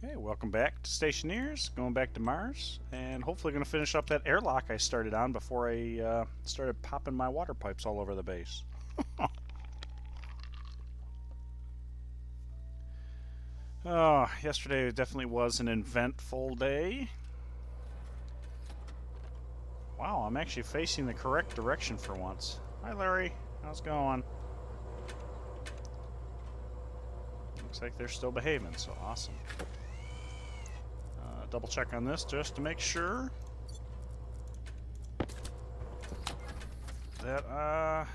Hey, welcome back to Stationeers, going back to Mars, and hopefully going to finish up that airlock I started on before I started popping my water pipes all over the base. Oh, yesterday definitely was an eventful day. Wow, I'm actually facing the correct direction for once. Hi, Larry. How's it going? Looks like they're still behaving, so awesome. Double check on this just to make sure that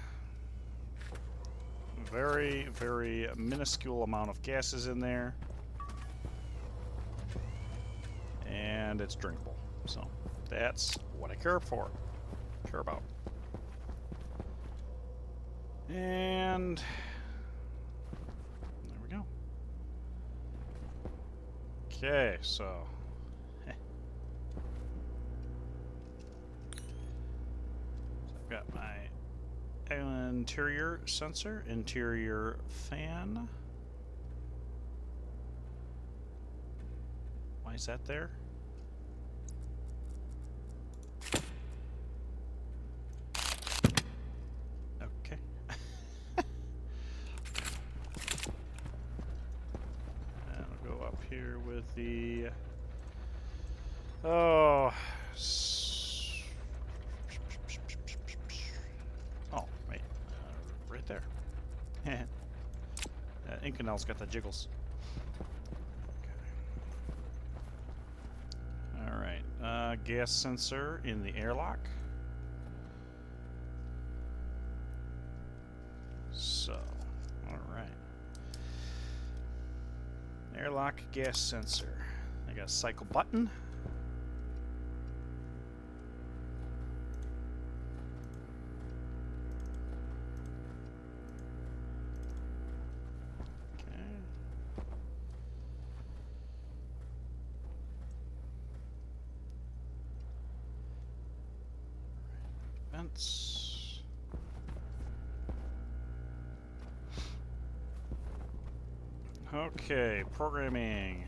very minuscule amount of gas is in there, and it's drinkable. So that's what I care about. And there we go. Okay, so I've got my interior sensor, interior fan. Why is that there? Okay. And I'll go up here with the oh wait, right there. Inconel's got the jiggles. Okay. All right, gas sensor in the airlock. So, all right. Airlock gas sensor. I got a cycle button. Vents. Okay, programming.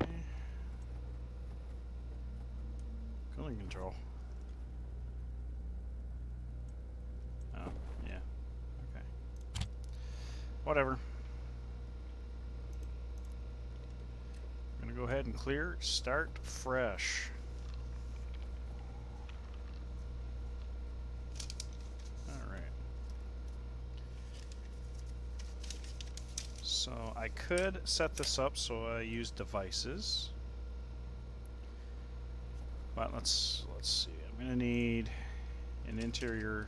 Okay. Cooling control. Oh, yeah. Okay. Whatever. I'm gonna go ahead and clear, start fresh. Alright. So I could set this up so I use devices. But let's see. I'm gonna need an interior.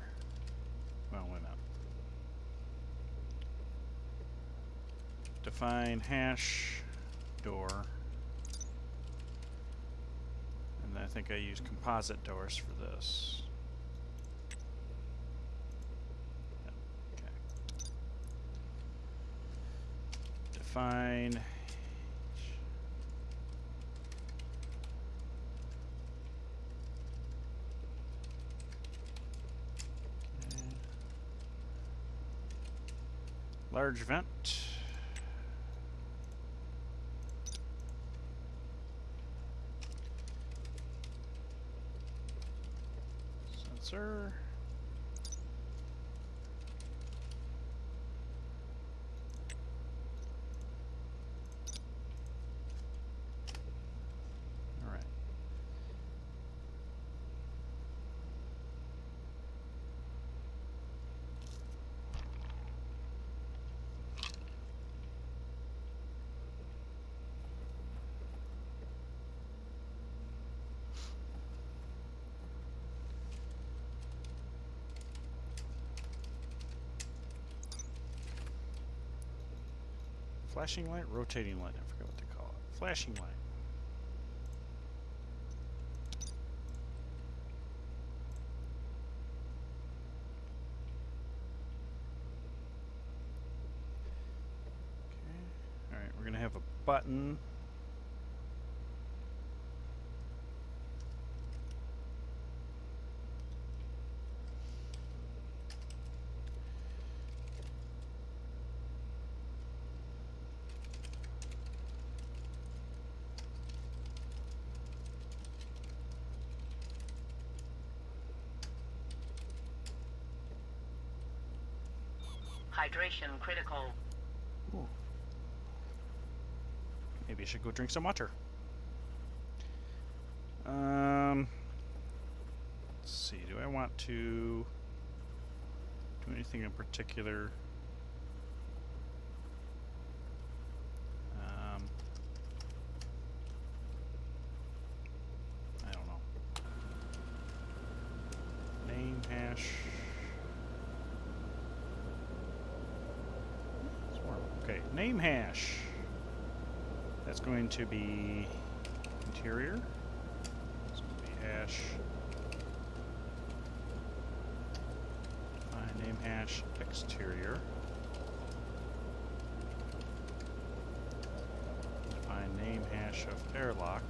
Well, wait a minute. Define hash door. And I think I use composite doors for this. Okay. Define. Okay. Large vent. Sensor. All right. Flashing light, rotating light. I forgot what they call it. Flashing light. Okay. All right, we're gonna have a button. Hydration critical. Ooh. Maybe I should go drink some water. Let's see. Do I want to do anything in particular? I don't know. Name hash. Okay, name hash. That's going to be interior. It's going to be hash. Name hash exterior. Define name hash of airlock.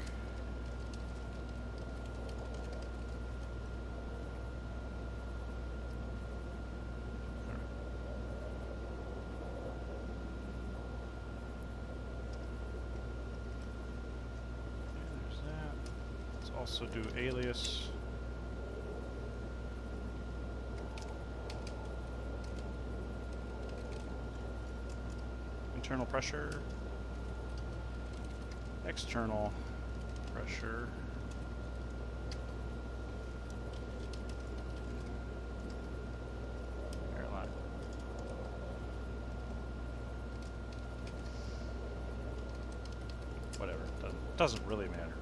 There's that. Let's also do alias. Internal pressure, external pressure, airlock. Whatever, doesn't really matter.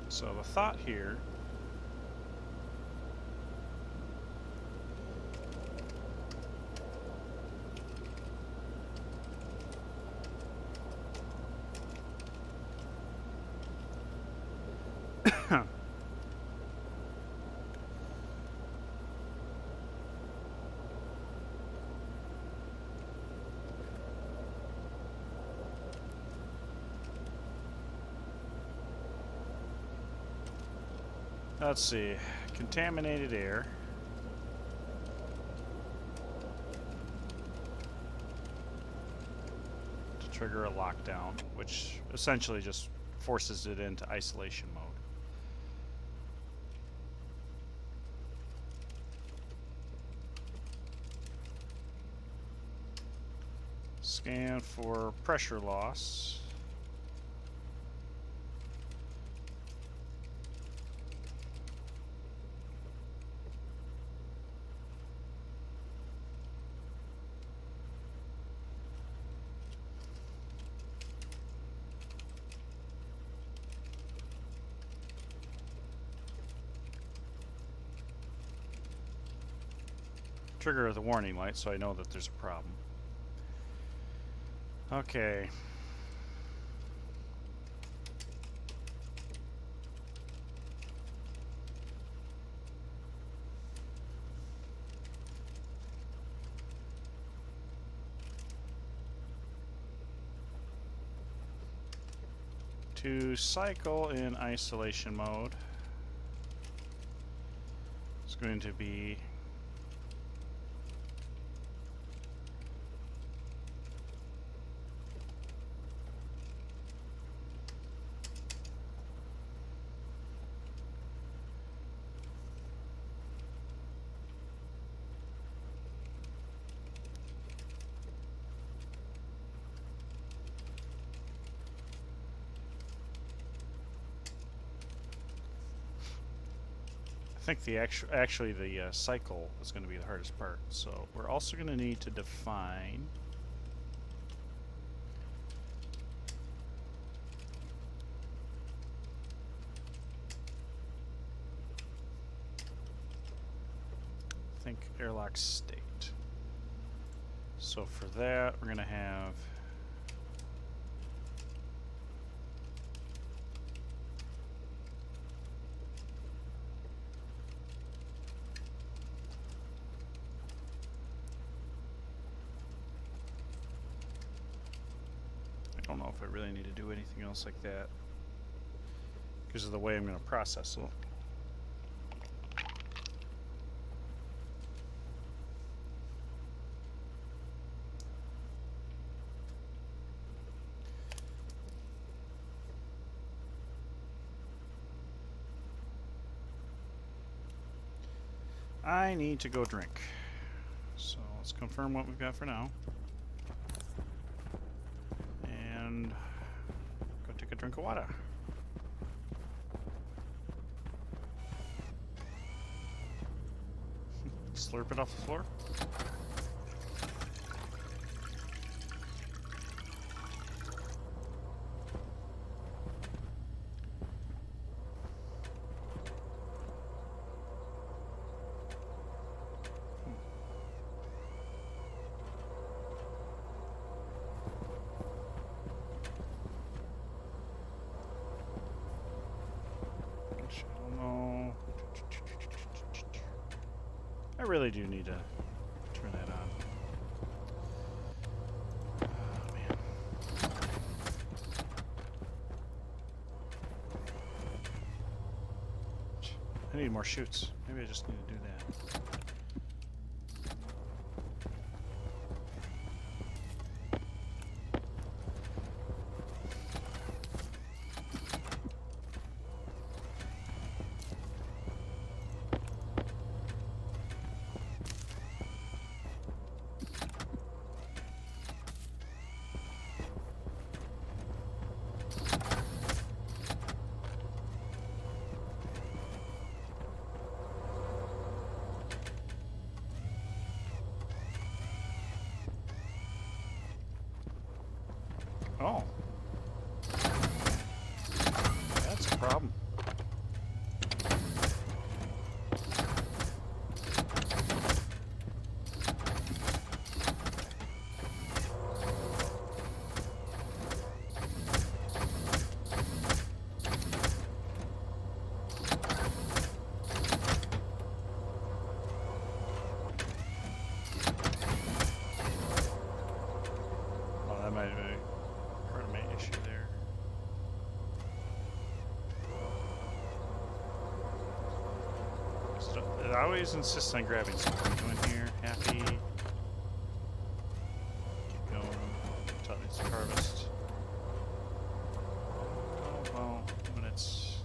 So the thought here let's see, contaminated air. To trigger a lockdown, which essentially just forces it into isolation mode. Scan for pressure loss. Trigger the warning light so I know that there's a problem. Okay. To cycle in isolation mode, it's going to be I think the actually the cycle is going to be the hardest part. So we're also going to need to define airlock state. So for that we're going to have I don't know if I really need to do anything else like that because of the way I'm going to process it. I need to go drink. So let's confirm what we've got for now. And go take a drink of water. Slurp it off the floor. I really do need to turn that on. Oh, man. I need more chutes. Maybe I just need to do that. Oh. That's a problem. Oh, that might be part of my issue there. So it always insists on grabbing something. Go in here, happy. Keep going until it needs to harvest. Oh, well, when it's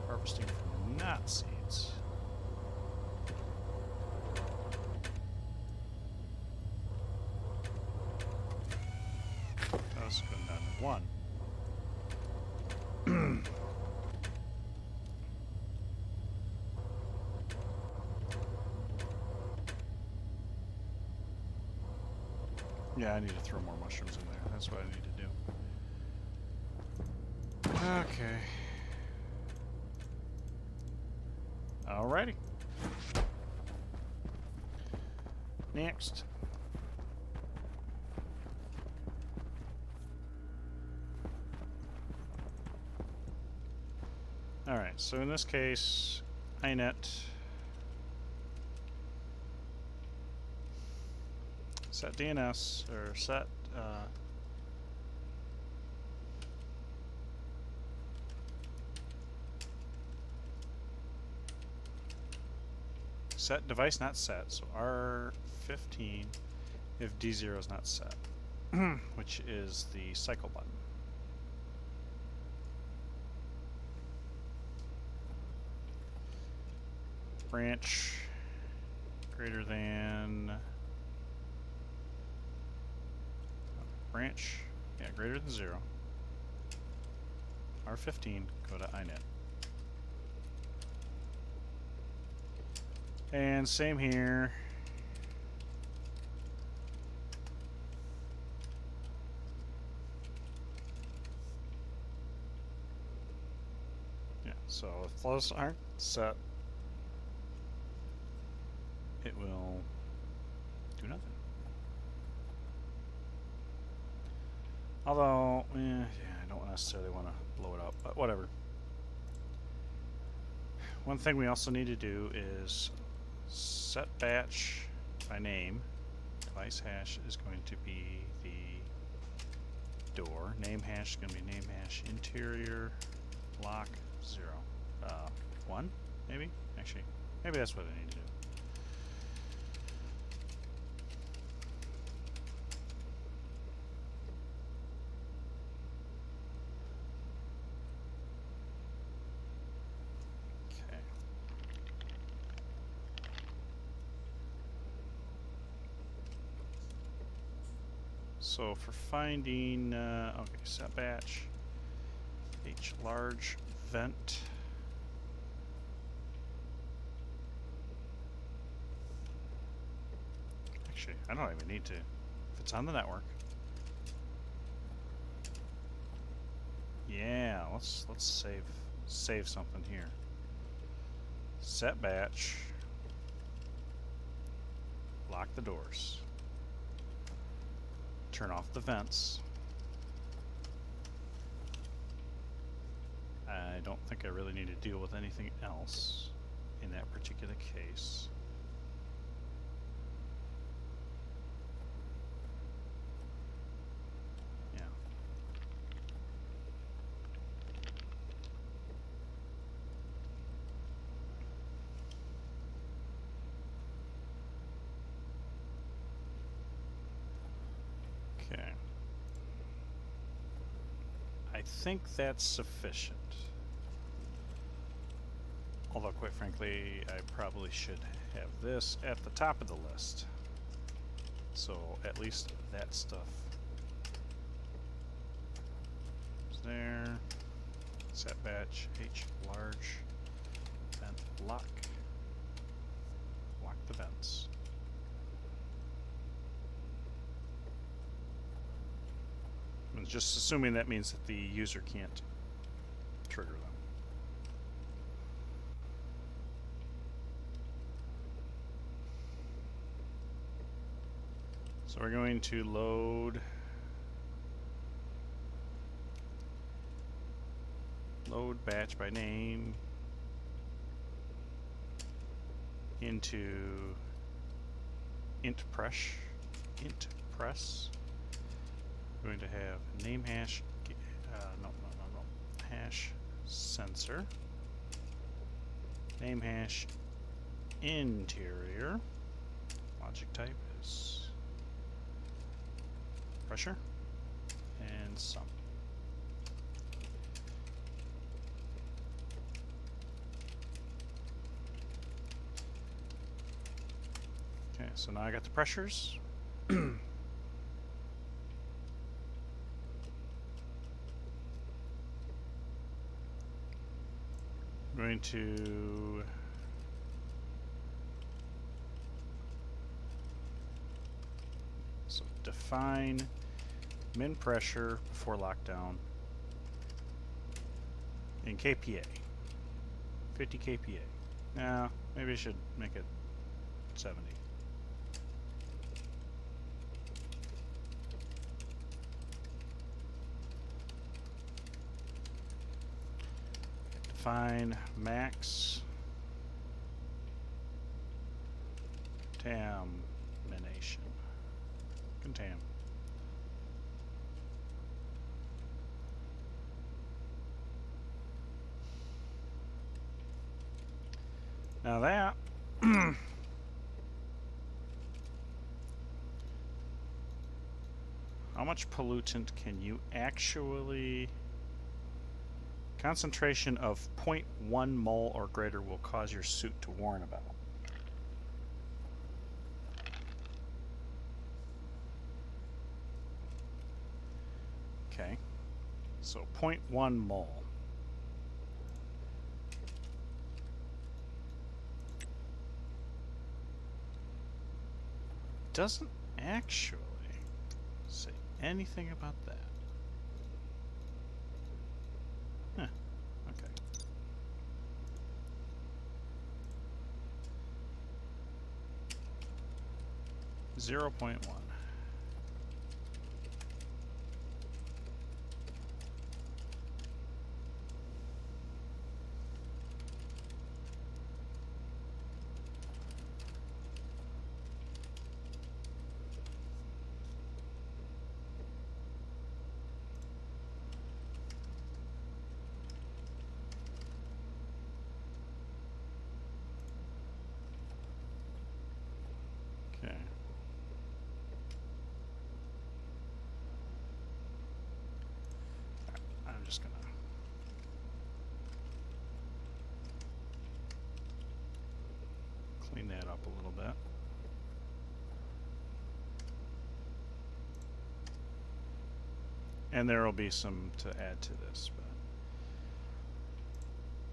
harvesting from not seeds. That's going down to 1. Yeah, I need to throw more mushrooms in there. That's what I need to do. Okay. Alrighty. Next. Alright, so in this case, inet set DNS or set set device not set, so R15 if D0 is not set, which is the cycle button. Branch greater than branch, yeah, greater than 0. R15, go to inet. And same here. Yeah, so if flows aren't set, it will do nothing. Although, yeah, I don't necessarily want to blow it up, but whatever. One thing we also need to do is set batch by name. Device hash is going to be the door. Name hash is going to be name hash interior lock 0. 1, maybe? Actually, maybe that's what I need to do. So for finding, okay, set batch, H large vent. Actually, I don't even need to, if it's on the network. Yeah, let's save something here. Set batch. Lock the doors. Turn off the vents. I don't think I really need to deal with anything else in that particular case. Yeah. Okay. I think that's sufficient. Although, quite frankly, I probably should have this at the top of the list. So, at least that stuff is there. Set batch, H large, vent lock. Lock the vents. I'm just assuming that means that the user can't trigger them. So we're going to load batch by name into int press. We're going to have name hash, no, hash sensor, name hash interior, logic type is pressure, and sum. Okay, so now I got the pressures. I'm going to define min pressure before lockdown in kPa, 50 kPa. Now, maybe I should make it 70. Define max contamination. Contam. Now that how much pollutant can you actually... Concentration of 0.1 mole or greater will cause your suit to warn about. Okay, so 0.1 mole. Doesn't actually say anything about that. Huh, okay. .1. Okay. I'm just gonna clean that up a little bit. And there will be some to add to this.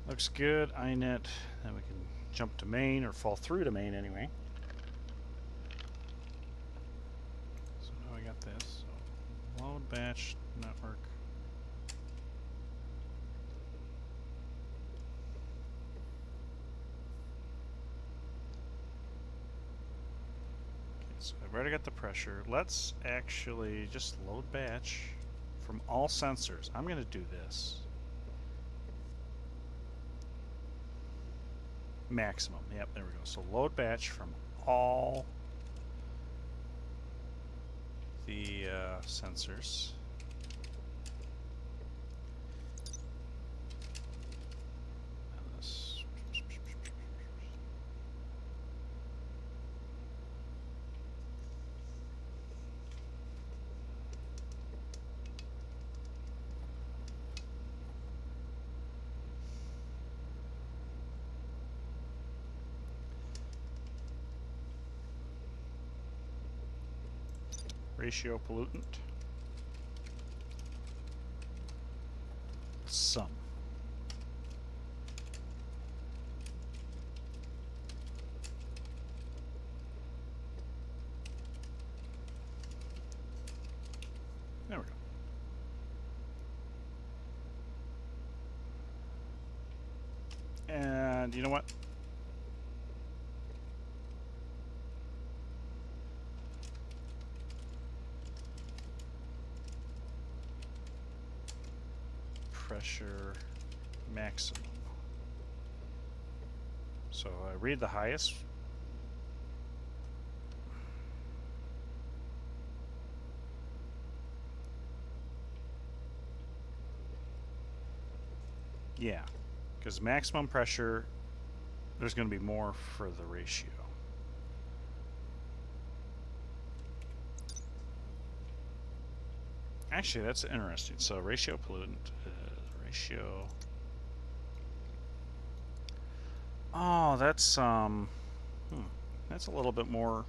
But looks good. iNet. Then we can jump to main, or fall through to main anyway. So now I got this. So load batch network. Okay, so I've already got the pressure. Let's actually just load batch from all sensors. I'm going to do this. Maximum. Yep, there we go. So load batch from all the sensors. And this. Ratio pollutant. Sum. There we go. And you know what? Pressure maximum. So I read the highest. Yeah, because maximum pressure, there's going to be more for the ratio. Actually, that's interesting. So ratio pollutant, ratio. Oh, that's that's a little bit more.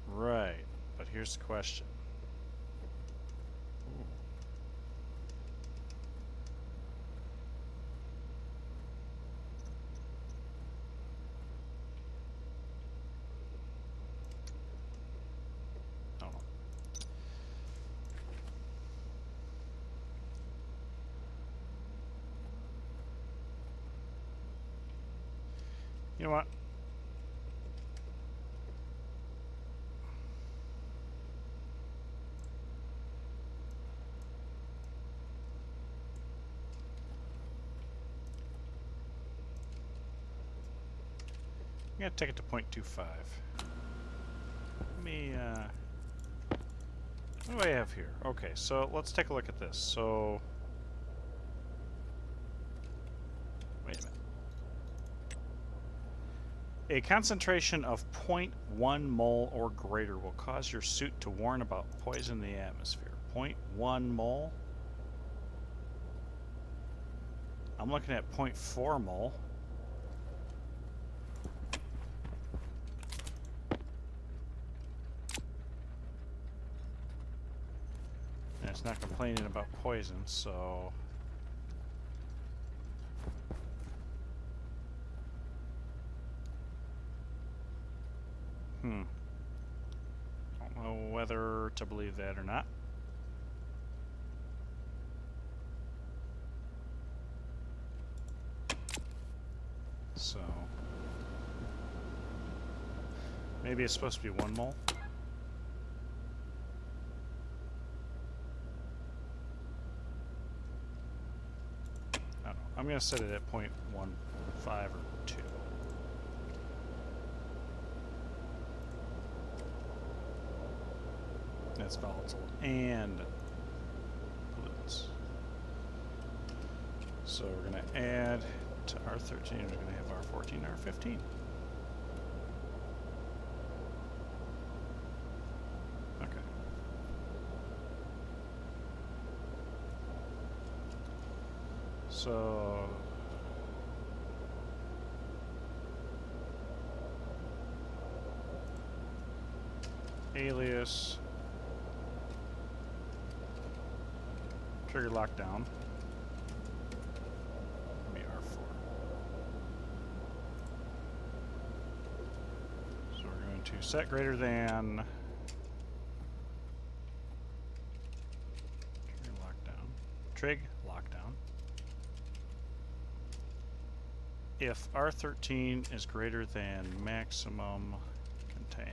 Right, but here's the question. You know what? I'm gonna take it to 0.25. Let me, what do I have here? Okay, so let's take a look at this. So, wait a minute. A concentration of 0.1 mole or greater will cause your suit to warn about poison in the atmosphere. 0.1 mole? I'm looking at 0.4 mole. And it's not complaining about poison, so... Don't know whether to believe that or not. So... maybe it's supposed to be 1 mole? I don't know. I'm going to set it at 0.15 or 2. That's volatile and pollutants. So we're going to add to R13, we're going to have R14, R15. Okay. So alias, trigger lockdown, maybe R4. So we're going to set greater than trigger lockdown, trig lockdown. If R13 is greater than maximum contain.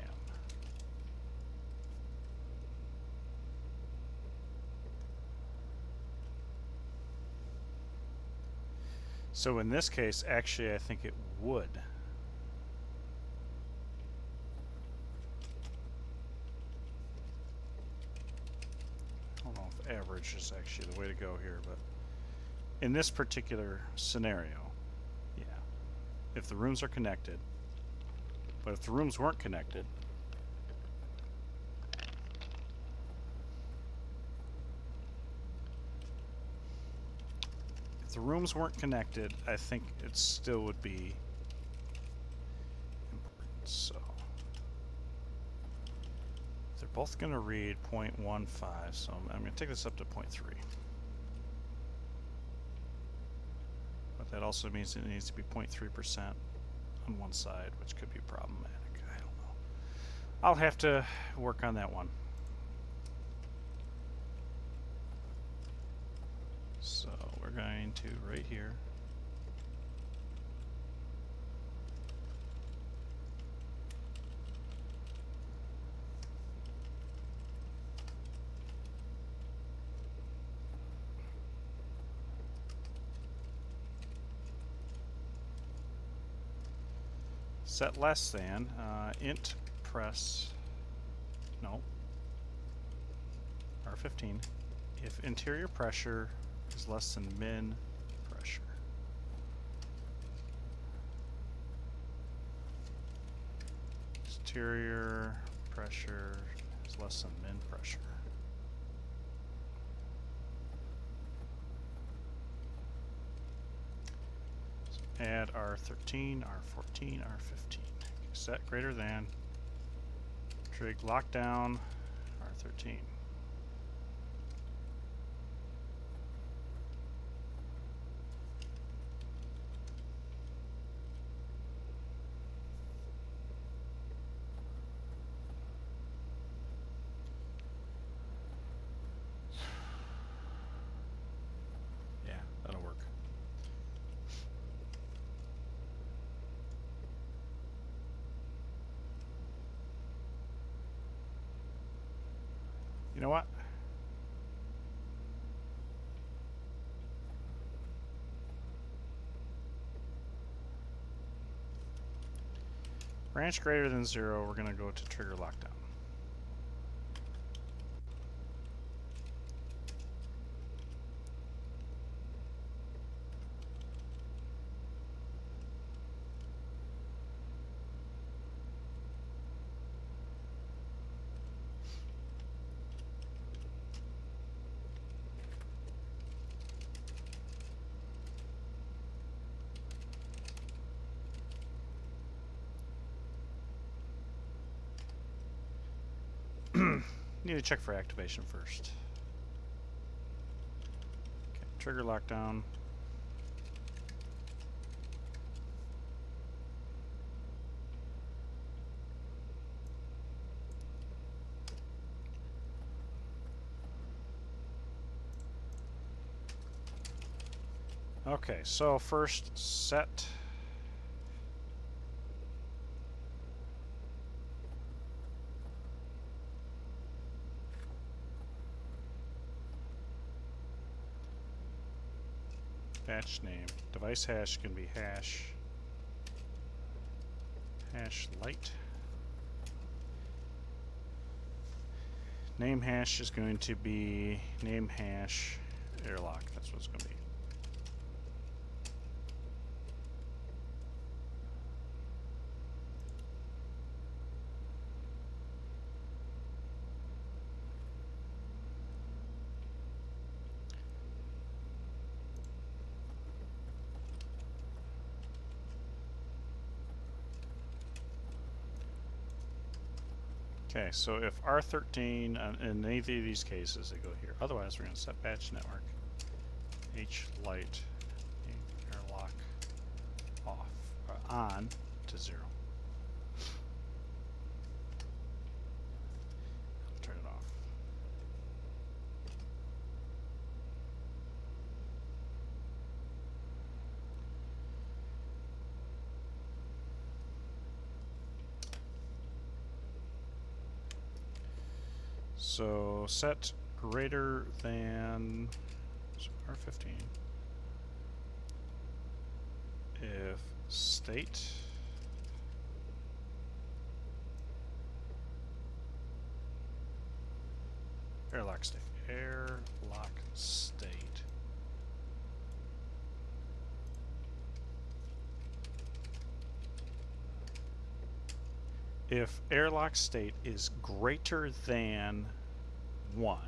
So in this case, actually, I think it would. I don't know if average is actually the way to go here, but in this particular scenario, yeah, if the rooms are connected, but if the rooms weren't connected, I think it still would be important. So they're both going to read 0.15, so I'm going to take this up to 0.3. But that also means it needs to be 0.3% on one side, which could be problematic. I don't know. I'll have to work on that one. So we're going to right here. Set less than int press no R15 if interior pressure is less than min pressure. Exterior pressure is less than min pressure. So add R13, R14, R15. Set greater than trig lockdown R13. You know what? Branch greater than 0, we're going to go to trigger lockdown. Need to check for activation first. Okay, trigger lockdown. Okay, so first set batch name. Device hash can be hash light. Name hash is going to be name hash airlock. That's what it's going to be. Okay, so if R13, in any of these cases, they go here. Otherwise, we're going to set batch network. H light airlock off, on to 0. Turn it off. So set greater than R15 if state airlock state if airlock state is greater than 1,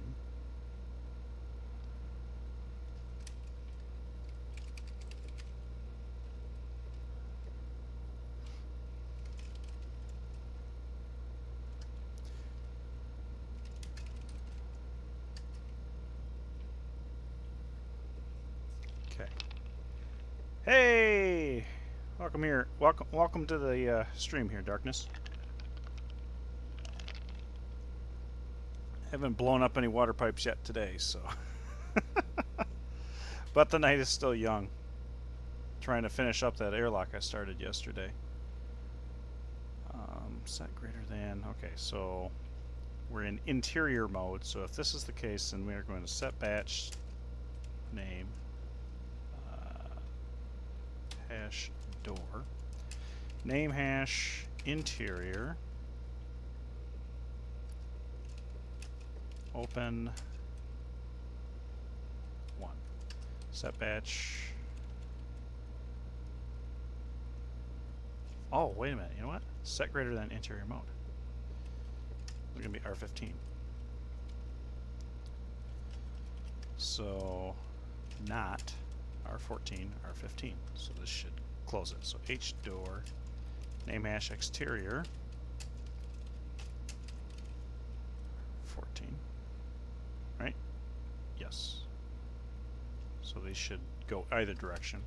okay. Hey, welcome here. Welcome to the stream here, Darkness. Haven't blown up any water pipes yet today, so. But the night is still young. Trying to finish up that airlock I started yesterday. Set greater than. Okay, so we're in interior mode. So if this is the case, then we are going to set batch name hash door name hash interior open 1 set batch. Oh, wait a minute. You know what? Set greater than interior mode. We're going to be R15. So, not R14, R15. So this should close it. So H door, name hash exterior, 14. Right? Yes. So they should go either direction.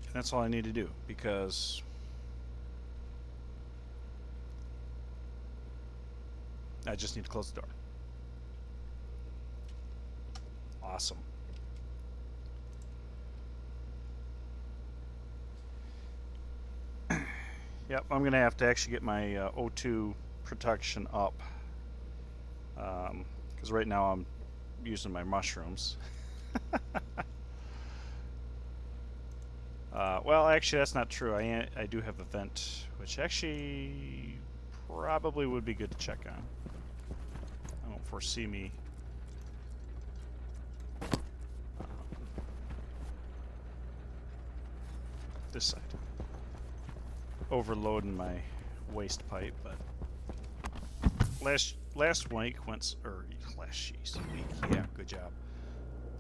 And that's all I need to do, because I just need to close the door. Awesome. Yep, I'm going to have to actually get my O2 protection up, because right now I'm using my mushrooms. Well, actually, that's not true. I do have a vent, which actually probably would be good to check on. I don't foresee me this side overloading my waste pipe, but last week went, or last week, yeah, good job.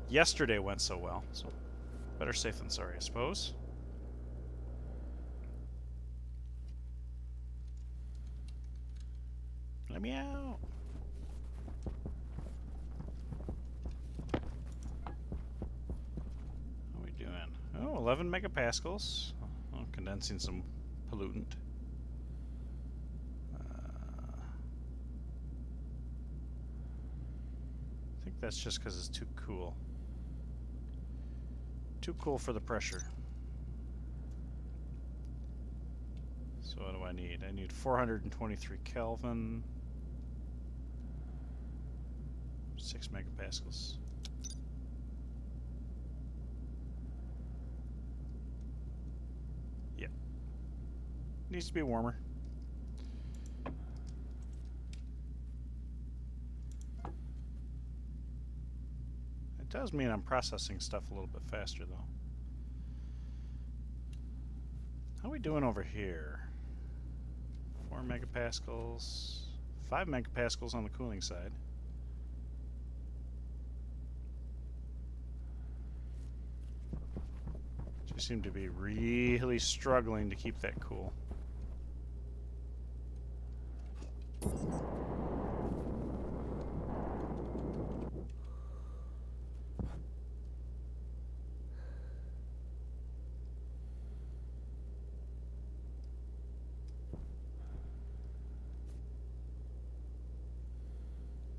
Yesterday went so well, so better safe than sorry, I suppose. Let me out. How are we doing? Oh, 11 megapascals. Oh, condensing some pollutant. I think that's just because it's too cool. Too cool for the pressure. So what do I need? I need 423 Kelvin. 6 megapascals. Yeah. Needs to be warmer. It does mean I'm processing stuff a little bit faster, though. How are we doing over here? 4 megapascals. 5 megapascals on the cooling side. You seem to be really struggling to keep that cool.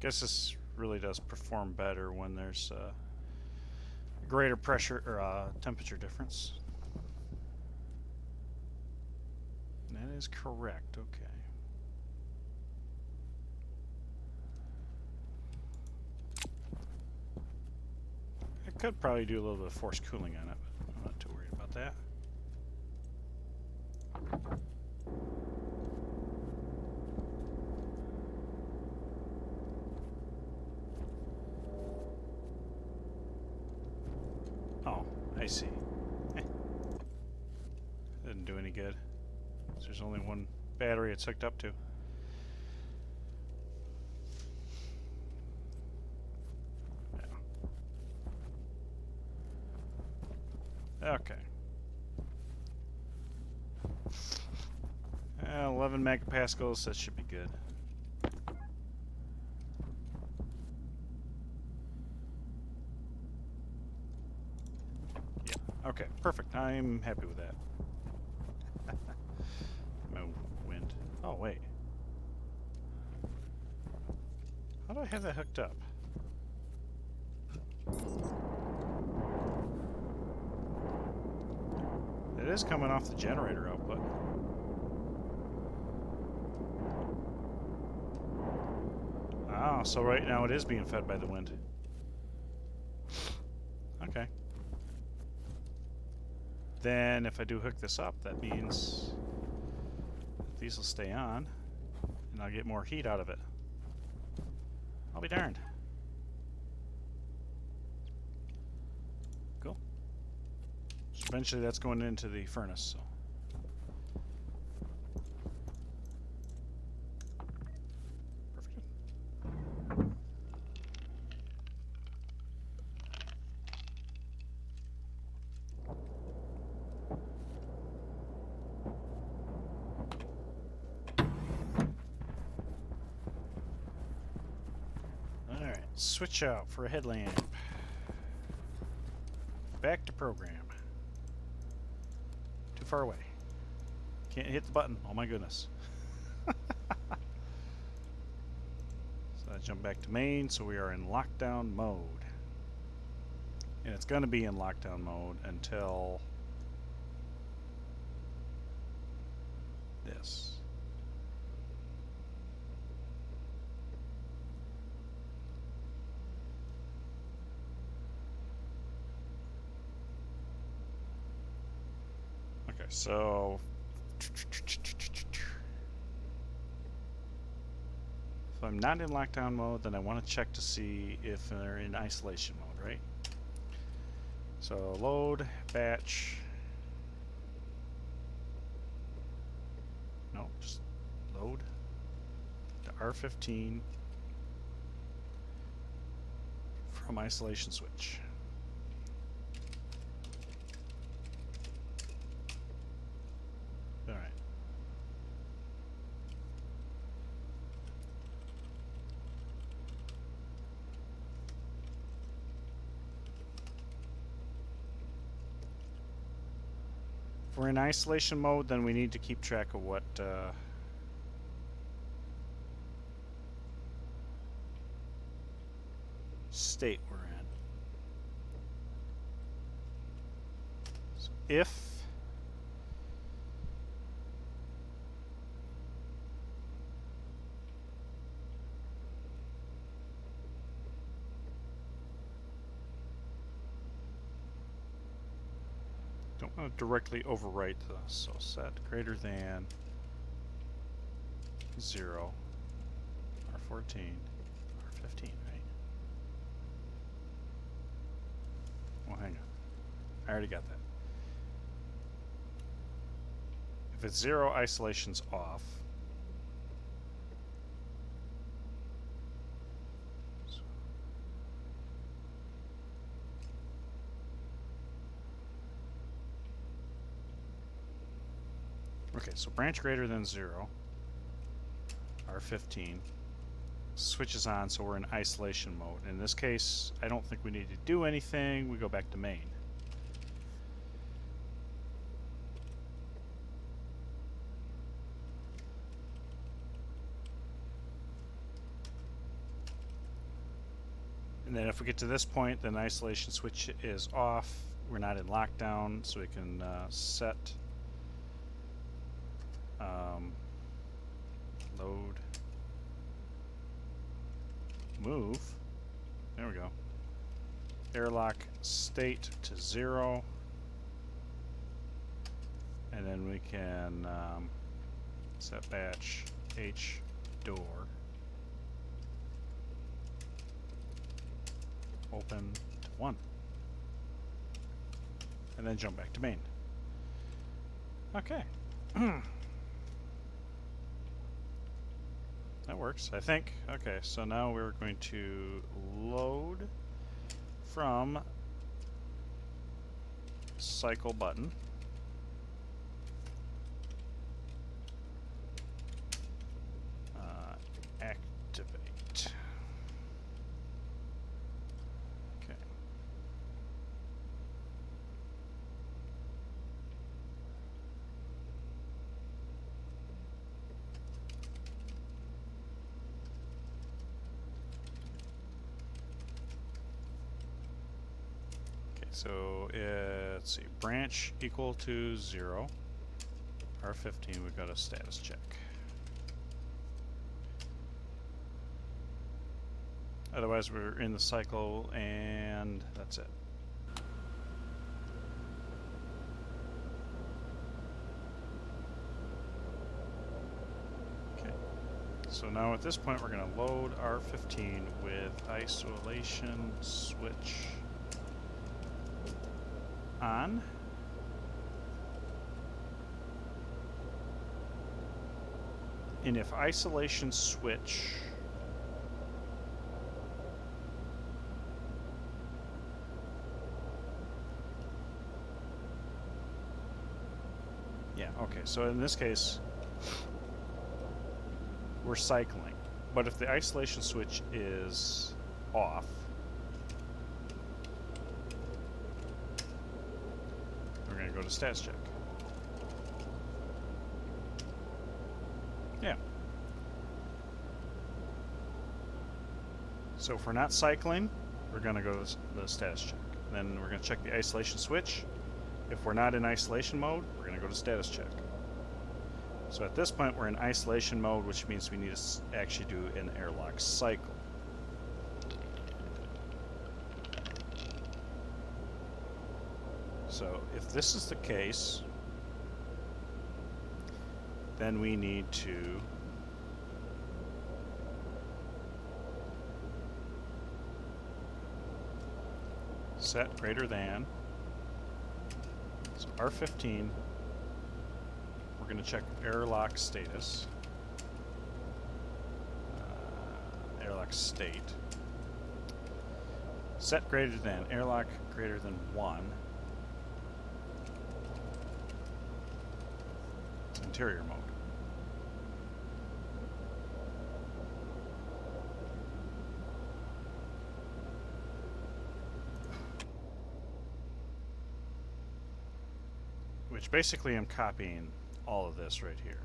Guess this really does perform better when there's greater pressure or temperature difference. That is correct. Okay. I could probably do a little bit of forced cooling on it, but I'm not too worried about that. Oh, I see. Didn't do any good. There's only one battery it's hooked up to. Yeah. Okay. 11 megapascals, that should be good. Yeah, okay, perfect. I'm happy with that. No wind. Oh, wait. How do I have that hooked up? It is coming off the generator output. Ah, so right now it is being fed by the wind. Okay. Then if I do hook this up, that means these will stay on, and I'll get more heat out of it. I'll be darned. Cool. So eventually that's going into the furnace, so. Perfect. Alright, switch out for a headlamp. Back to program. Too far away. Can't hit the button. Oh my goodness. So I jump back to main, so we are in lockdown mode. And it's going to be in lockdown mode until this. Okay, so if I'm not in lockdown mode, then I want to check to see if they're in isolation mode, right? So load, batch. No, just load to R15 from isolation switch. All right. If we're in isolation mode, then we need to keep track of what state we're in. So if don't want to directly overwrite this, so set greater than 0, R14, R15, right? Well, hang on. I already got that. If it's 0, isolation's off. Okay, so branch greater than 0, R15, switches on, so we're in isolation mode. In this case, I don't think we need to do anything. We go back to main. And then if we get to this point, then the isolation switch is off. We're not in lockdown, so we can set load, move. There we go. Airlock state to 0. And then we can set batch H door open to 1. And then jump back to main. Okay. That works, I think. Okay, so now we're going to load from cycle button. Activate. Okay. So let's see, branch equal to 0. R15, we've got a status check. Otherwise, we're in the cycle, and that's it. Okay. So now at this point, we're going to load R15 with isolation switch on. And if isolation switch okay, so in this case we're cycling, but if the isolation switch is off, we're going to go to status check. Yeah. So if we're not cycling, we're going to go to the status check. Then we're going to check the isolation switch. If we're not in isolation mode, we're going to go to status check. So at this point, we're in isolation mode, which means we need to actually do an airlock cycle. So if this is the case, then we need to set greater than. So R15, we're going to check airlock status, airlock state. Set greater than, airlock greater than 1. Interior mode. Which basically I'm copying all of this right here.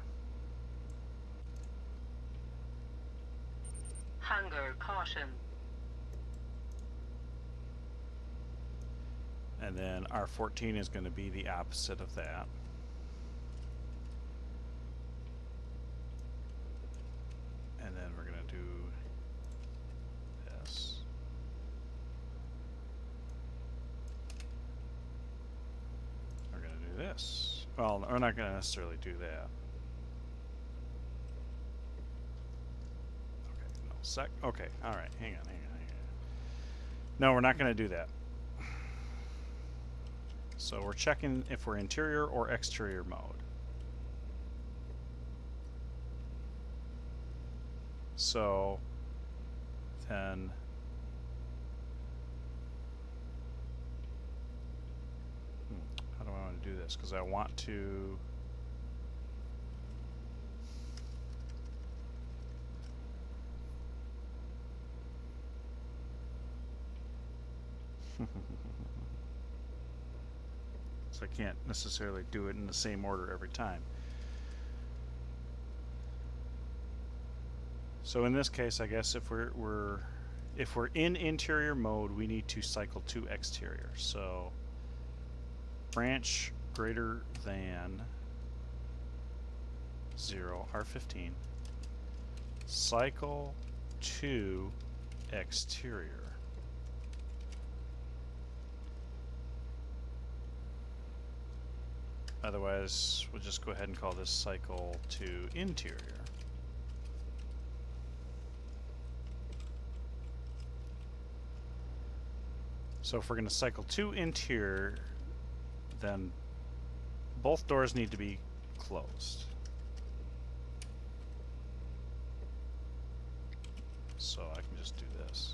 Hangar caution. And then R14 is going to be the opposite of that. And then we're going to do this. We're going to do this. Well, we're not going to necessarily do that. Okay, no, okay, all right, hang on. No, we're not going to do that. So we're checking if we're interior or exterior mode. So then how do I want to do this? Because I want to so I can't necessarily do it in the same order every time. So in this case, I guess if we're if we're in interior mode, we need to cycle to exterior. So branch greater than 0, R15, cycle to exterior. Otherwise, we'll just go ahead and call this cycle to interior. So if we're going to cycle to interior, then both doors need to be closed. So I can just do this.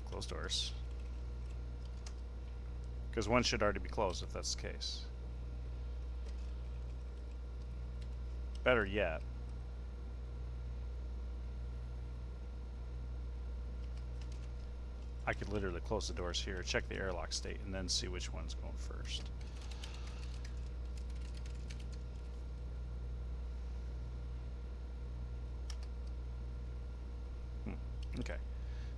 Close doors. Because one should already be closed if that's the case. Better yet, I could literally close the doors here, check the airlock state, and then see which one's going first. Okay,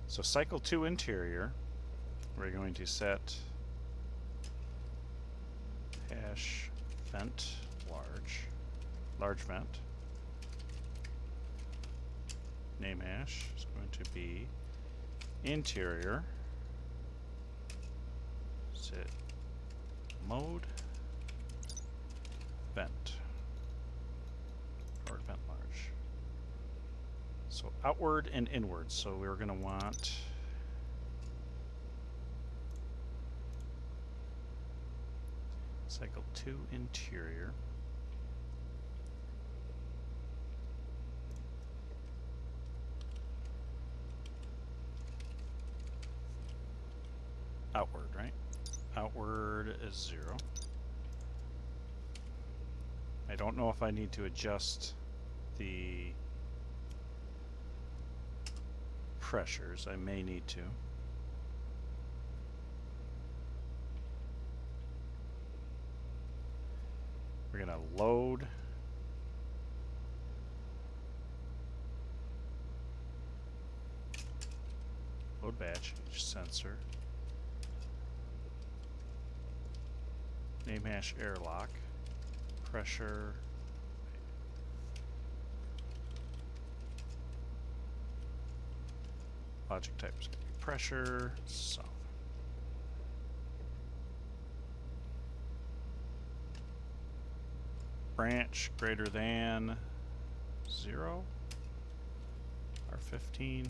so cycle to interior, we're going to set hash vent large vent. Name hash is going to be interior, set mode vent, or vent large. So outward and inward. So we're going to want cycle to interior. Outward, right? Outward is 0. I don't know if I need to adjust the pressures. I may need to. We're going to load batch sensor. Name hash airlock. Pressure. Logic type is going to be pressure. So. Branch greater than 0. R15.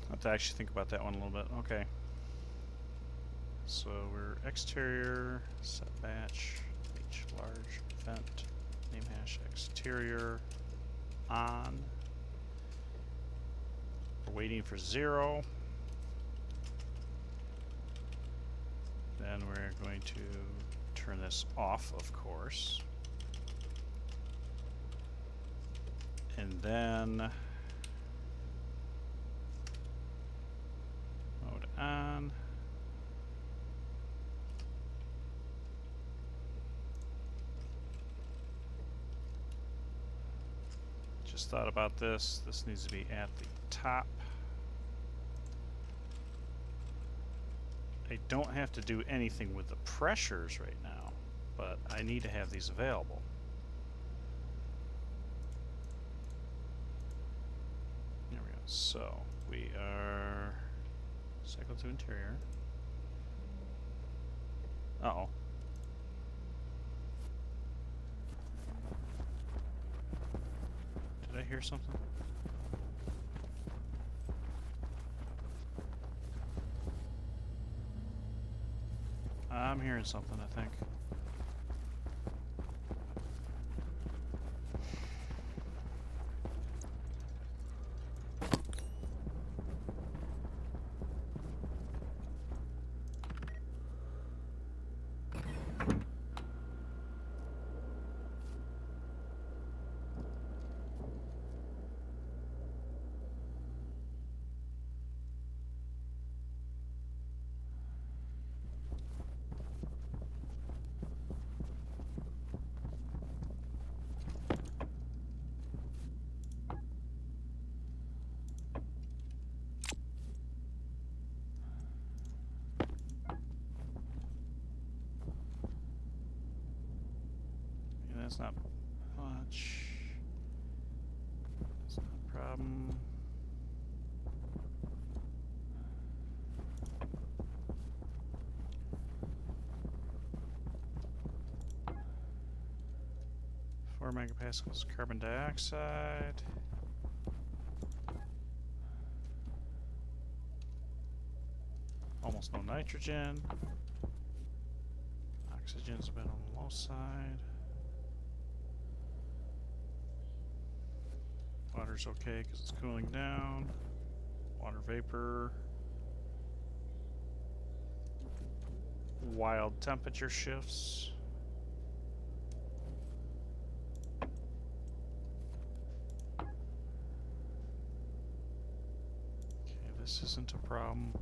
I have to actually think about that one a little bit. Okay. So we're exterior, set batch, H large, vent, name hash exterior, on. We're waiting for 0. Then we're going to turn this off, of course. And then mode on. Just thought about this. This needs to be at the top. I don't have to do anything with the pressures right now, but I need to have these available. There we go. So we are cycle to interior. Uh-oh. Did I hear something? I'm hearing something, I think. That's not much. That's not a problem. Four megapascals carbon dioxide. Almost no nitrogen. Oxygen's a bit on the low side. Water's okay because it's cooling down. Water vapor. Wild temperature shifts. Okay, this isn't a problem.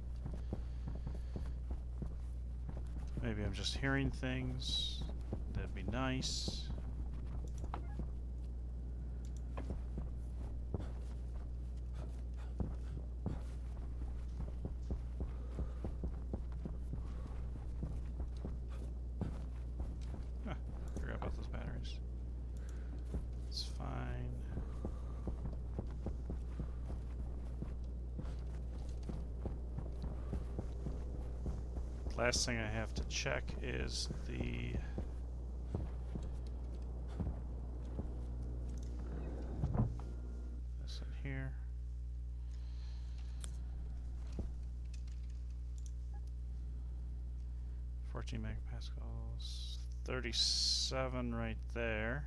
Maybe I'm just hearing things. That'd be nice. Forgot about those batteries. It's fine. Last thing I have to check is the this in here. $14 megapascals, 37 right there.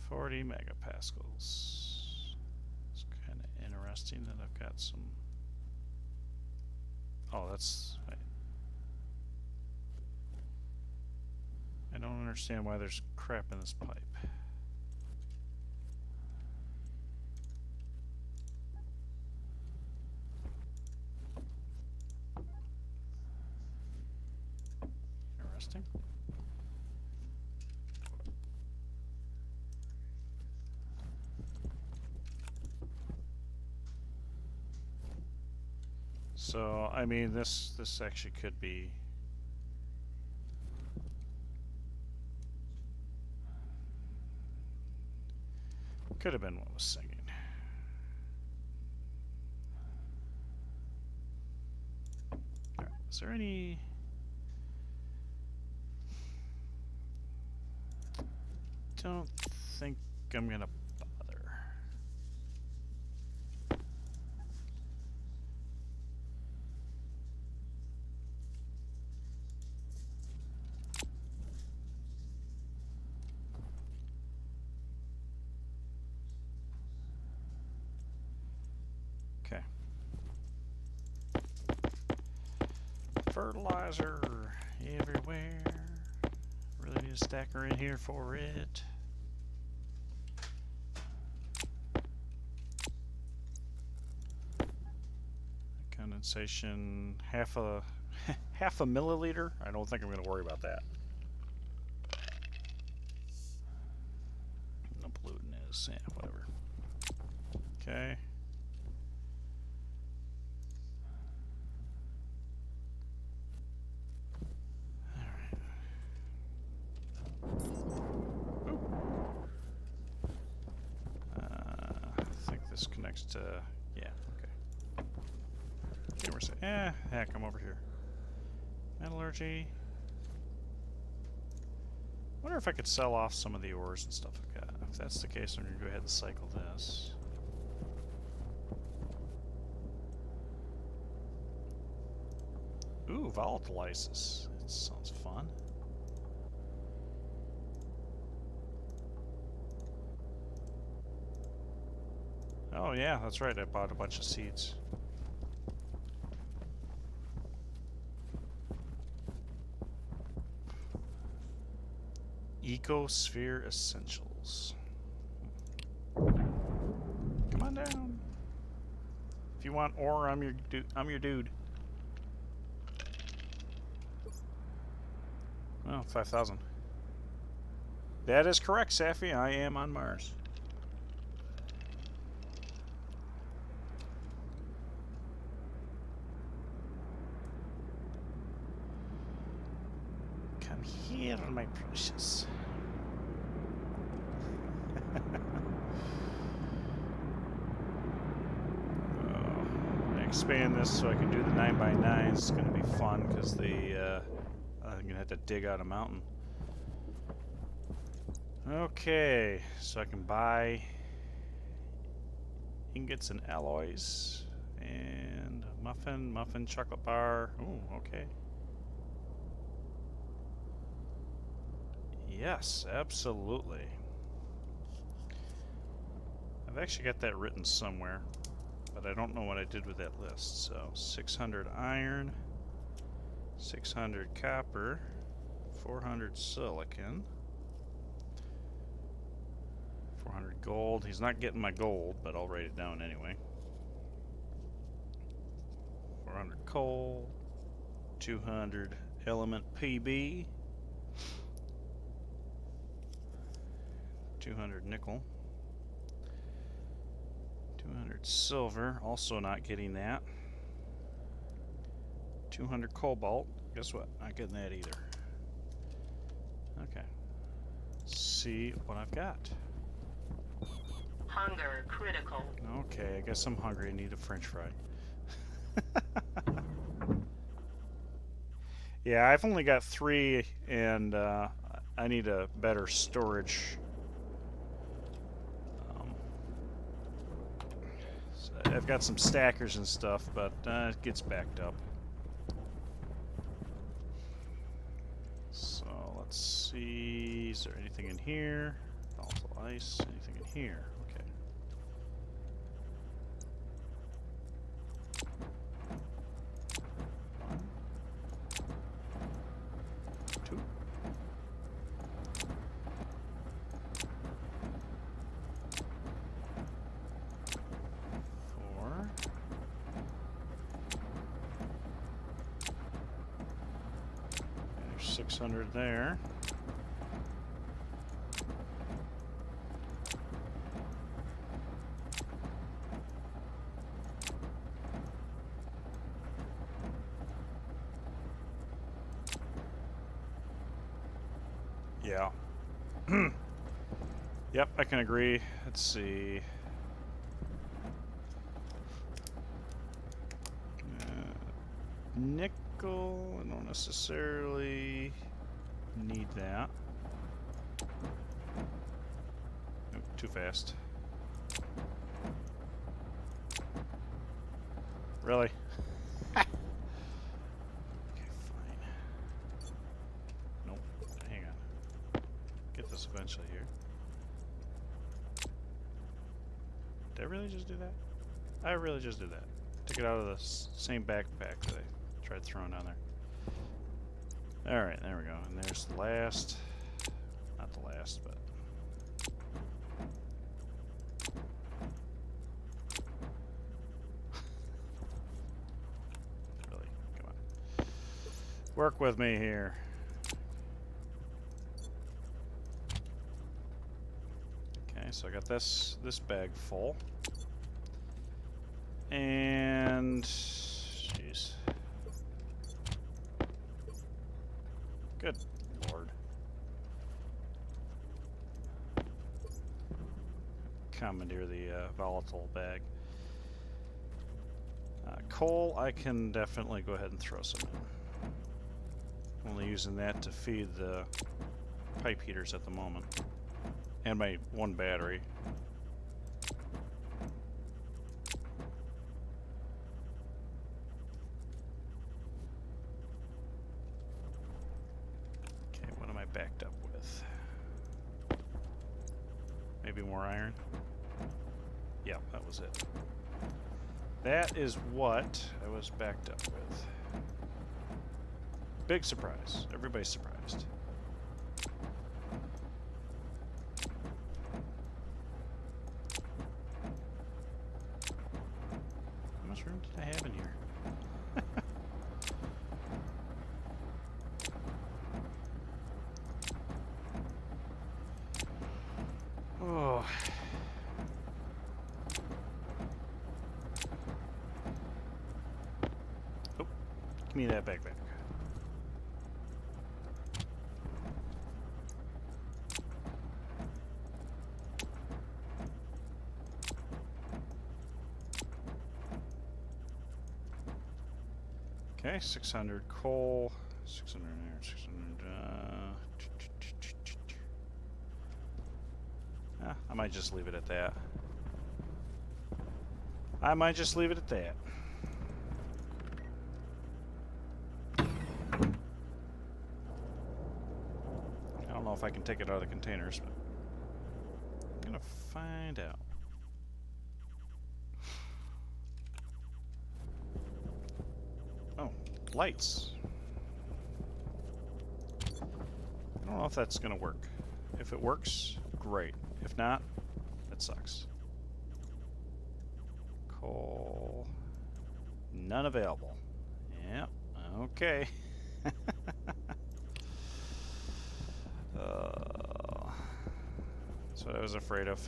40 megapascals. It's kind of interesting that I've got some. Oh, that's. I don't understand why there's crap in this pipe. Interesting. So, I mean, this actually could be. Could have been what was singing. All right, is there any? Don't think I'm gonna bother. Okay. Fertilizer everywhere. Really need a stacker in here for it. Condensation, half a milliliter. I don't think I'm going to worry about that. No pollutant is, yeah, whatever. Okay. I think this connects to, yeah, okay. Okay, we're saying, heck, I'm over here. Metallurgy. Wonder if I could sell off some of the ores and stuff I've got. If that's the case, I'm going to go ahead and cycle this. Ooh. Ooh, volatilizes. That sounds fun. Oh yeah, that's right. I bought a bunch of seeds. Ecosphere Essentials. Come on down. If you want ore, I'm your dude. Oh, 5,000. That is correct, Safi. I am on Mars. Come here, my precious. Expand this so I can do the 9x9s. It's going to be fun because I'm going to have to dig out a mountain. Okay, so I can buy ingots and alloys and muffin, chocolate bar. Oh, okay. Yes, absolutely. I've actually got that written somewhere, but I don't know what I did with that list. So 600 iron, 600 copper, 400 silicon, 400 gold. He's not getting my gold, but I'll write it down anyway. 400 coal, 200 element PB, 200 nickel, 200 silver, also not getting that. 200 cobalt. Guess what? Not getting that either. Okay. Let's see what I've got. Hunger critical. Okay, I guess I'm hungry. I need a French fry. Yeah, I've only got 3, and I need a better storage. So I've got some stackers and stuff, but it gets backed up. So let's see. Is there anything in here? Volatile ice. Anything in here? Okay. There's 600 there. Yeah. Yep, I can agree. Let's see. Nickel, I don't necessarily need that. Oh, too fast. Really? Okay, fine. Nope. Hang on. Get this eventually here. Did I really just do that? I really just did that. Took it out of the same backpack that I tried throwing down there. Alright, there we go. And there's the last. Not the last, but. Really? Come on. Work with me here. Okay, so I got this bag full. And jeez. Good Lord. Commandeer the volatile bag. Coal, I can definitely go ahead and throw some in. Only using that to feed the pipe heaters at the moment. And my one battery. maybe more iron. Yeah, that was it. That is what I was backed up with. Big surprise. Everybody's surprised. How much room did I have in here? Oh. Oh, give me that backpack. Okay, 600 coal, 600 air, 600. I might just leave it at that. I don't know if I can take it out of the containers, but I'm gonna find out. Oh, lights. I don't know if that's gonna work. If it works, great. If not, it sucks. Coal. None available. Yep. Okay. That's what I was afraid of.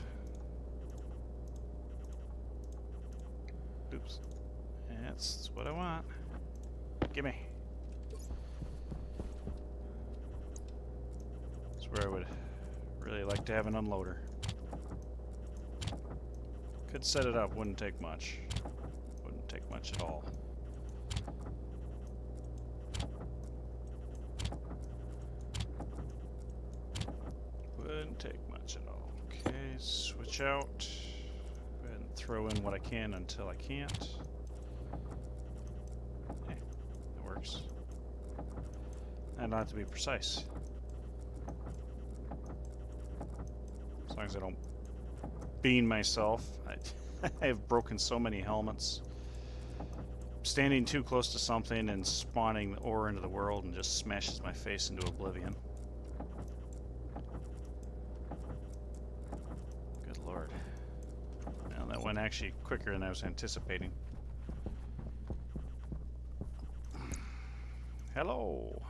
Oops. That's what I want. Gimme. That's where I would really like to have an unloader. Could set it up, wouldn't take much. Wouldn't take much at all. Wouldn't take much at all. Okay, switch out. Go ahead and throw in what I can until I can't. Hey, that works. I don't have to be precise. As long as I don't bean myself. I have broken so many helmets. Standing too close to something and spawning the ore into the world and just smashes my face into oblivion. Good lord. Well, that went actually quicker than I was anticipating. Hello.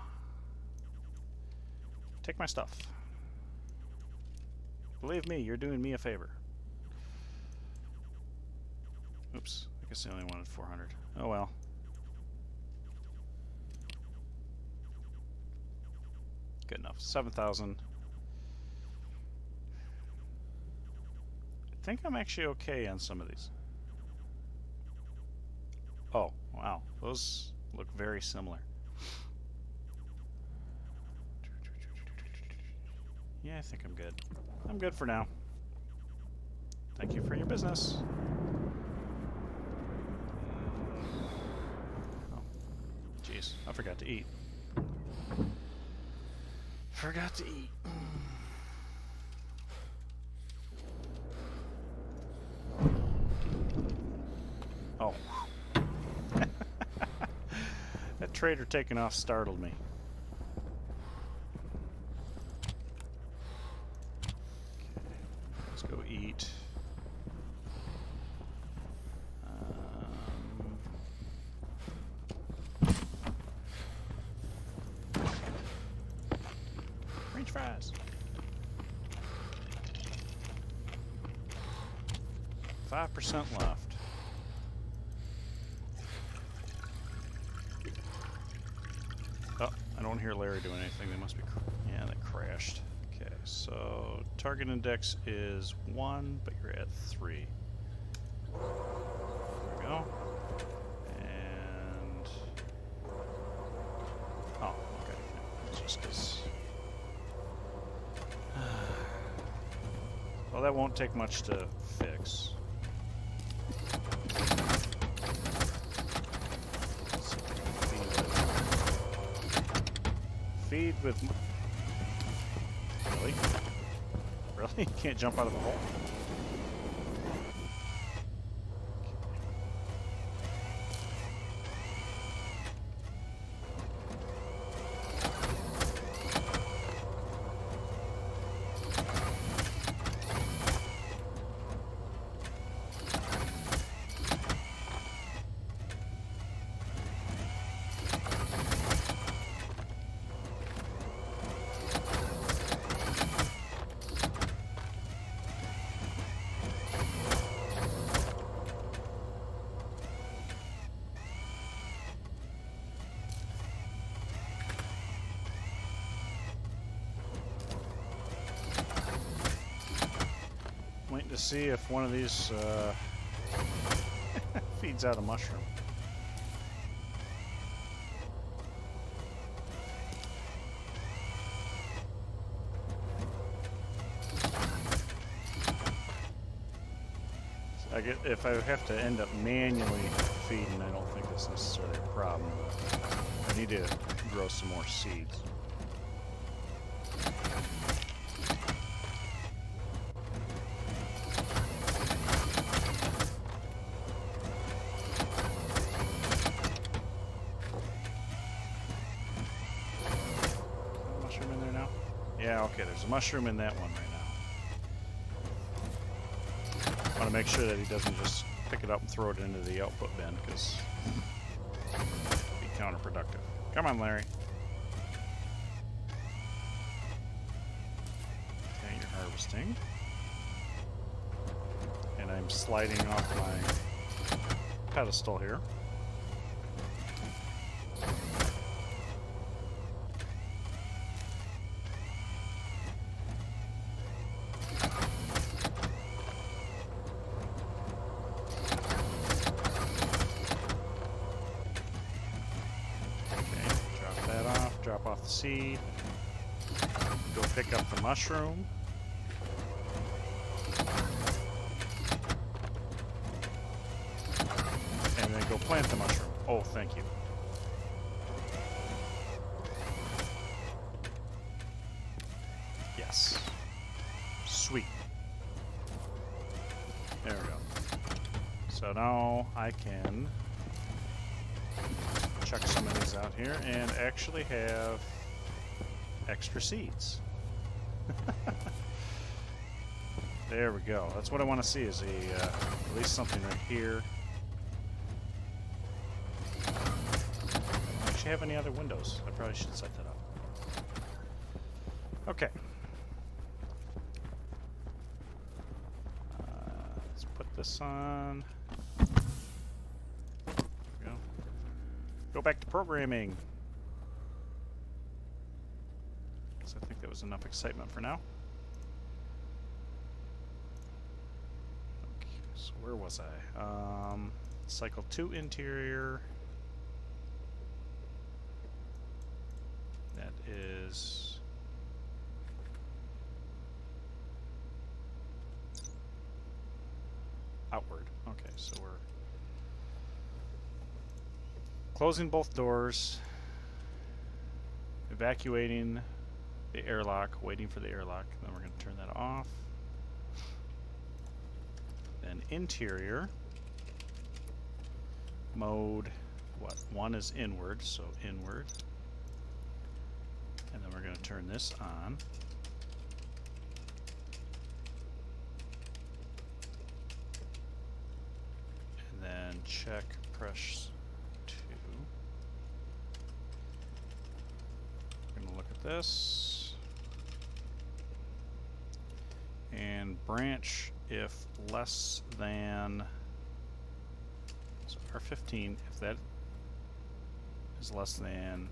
Take my stuff. Believe me, you're doing me a favor. Oops, I guess I only wanted 400. Oh well. Good enough. 7,000. I think I'm actually okay on some of these. Oh, wow. Those look very similar. Yeah, I think I'm good. I'm good for now. Thank you for your business. Oh, jeez, I forgot to eat. Forgot to eat. Oh. That trader taking off startled me. Go eat. French fries. 5% left. Oh, I don't hear Larry doing anything. They must be. Yeah, they crashed. Okay, so target index is 1, but you're at 3. There we go. And oh, okay. It's just because. Well, that won't take much to fix. Feed with. Really? Really? You can't jump out of the hole? Waiting to see if one of these feeds out a mushroom. If I have to end up manually feeding, I don't think that's necessarily a problem. I need to grow some more seeds. Mushroom in there now? Yeah, okay, there's a mushroom in that one right now. I want to make sure that he doesn't just pick it up and throw it into the output bin, because it'd be counterproductive. Come on, Larry. Okay, you're harvesting. And I'm sliding off my pedestal here. Drop off the seed, go pick up the mushroom, and then go plant the mushroom. Oh, thank you. Yes. Sweet. There we go. So now I can chuck some of these out here and actually have extra seeds. There we go. That's what I want to see, is at least something right here. I actually have any other windows? I probably should set that up. Okay. Let's put this on. Go back to programming. So I think that was enough excitement for now. Okay, so where was I? Cycle 2 interior. That is outward. Okay, so we're closing both doors, evacuating the airlock, waiting for the airlock, then we're going to turn that off. Then interior, mode, what? One is inward, so inward. And then we're going to turn this on. And then check, press this and branch if less than, so R15 if that is less than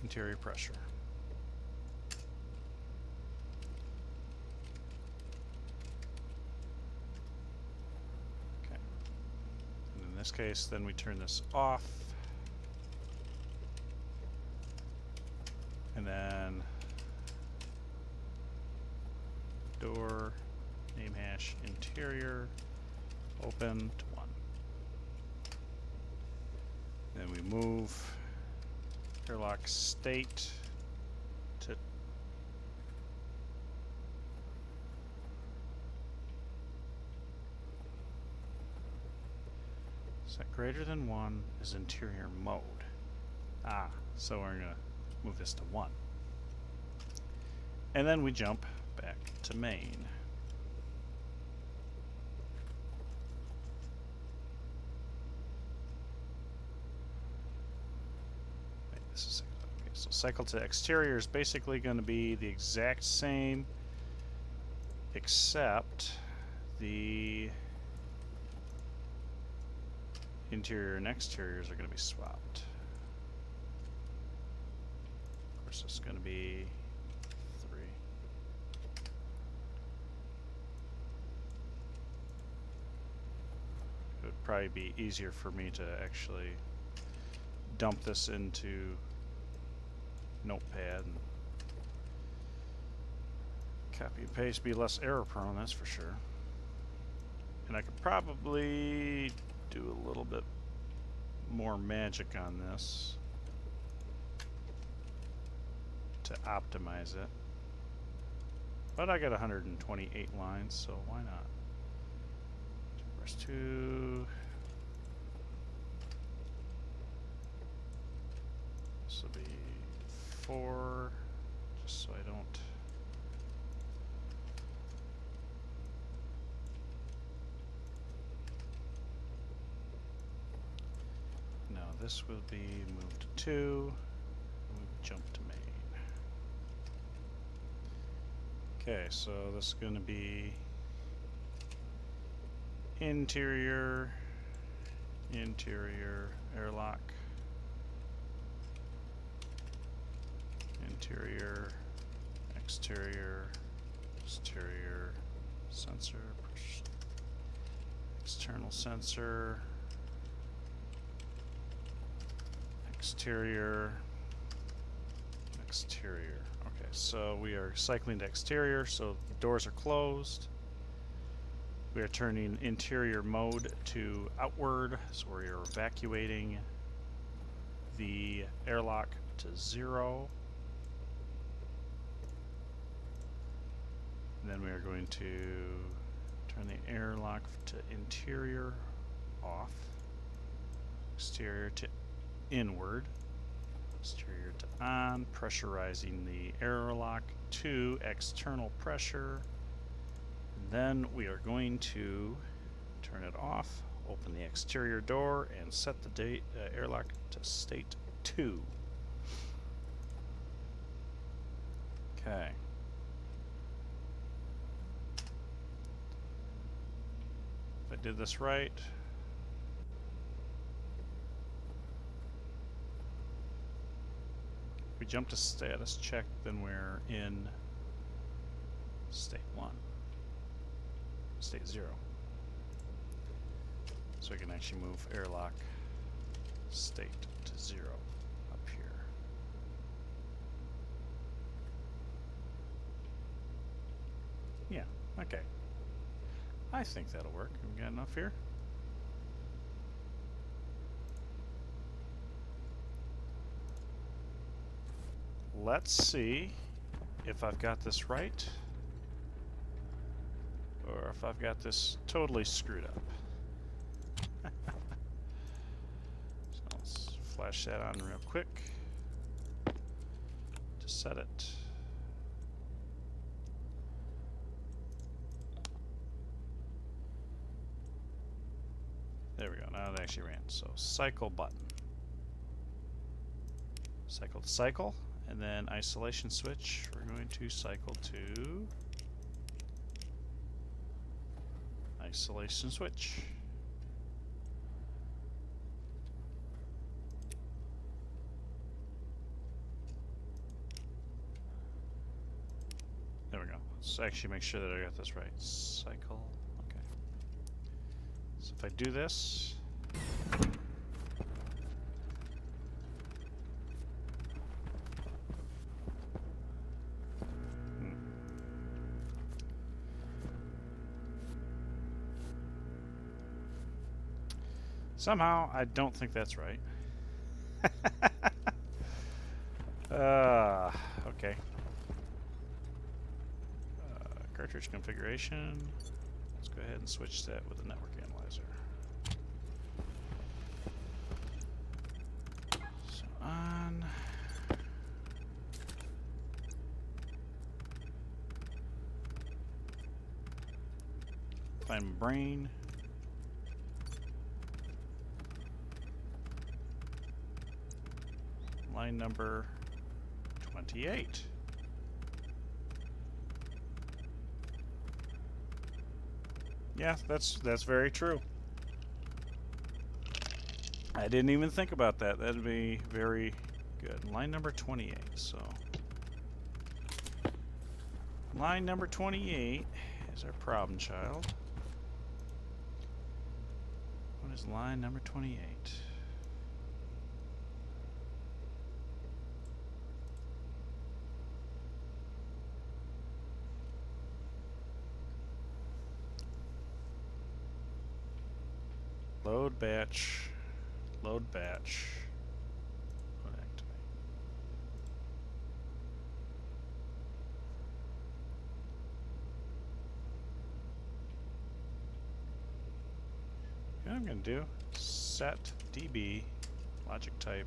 interior pressure. Okay, and in this case then we turn this off. And then door, name hash, interior, open to 1. Then we move airlock state to Set greater than 1 is interior mode. Ah, so we're going to move this to 1. And then we jump back to main. Wait, this is okay, so cycle to exterior is basically going to be the exact same, except the interior and exteriors are going to be swapped. Of course, it's going to be 3. It would probably be easier for me to actually dump this into Notepad and copy and paste, be less error prone, that's for sure. And I could probably do a little bit more magic on this to optimize it. But I got 128 lines, so why not? 2. This will be 4, just so I don't. No, this will be moved to 2. And we jump to main. Okay, so this is going to be interior, airlock, interior, exterior, sensor, external sensor, exterior. Okay, so we are cycling to exterior, so the doors are closed. We are turning interior mode to outward, so we are evacuating the airlock to 0. And then we are going to turn the airlock to interior off, exterior to inward, exterior to on, pressurizing the airlock to external pressure. Then we are going to turn it off, open the exterior door, and set the airlock to state 2. Okay. If I did this right, if we jump to status check, then we're in state 1. State 0. So we can actually move airlock state to 0 up here. Yeah, okay. I think that'll work. We got enough here? Let's see if I've got this right, or if I've got this totally screwed up. So let's flash that on real quick to set it. There we go, now it actually ran. So cycle button. Cycle to cycle, and then isolation switch. We're going to cycle to isolation switch. There we go. Let's actually make sure that I got this right. Cycle. Okay. So if I do this, somehow, I don't think that's right. Okay. Cartridge configuration. Let's go ahead and switch that with the network analyzer. on. Find my brain. Line number 28. Yeah, that's very true. I didn't even think about that. That'd be very good. Line number 28. So line number 28 is our problem child. What is line number 28? Load batch. Load batch. Load activate. What I'm going to do, set db logic type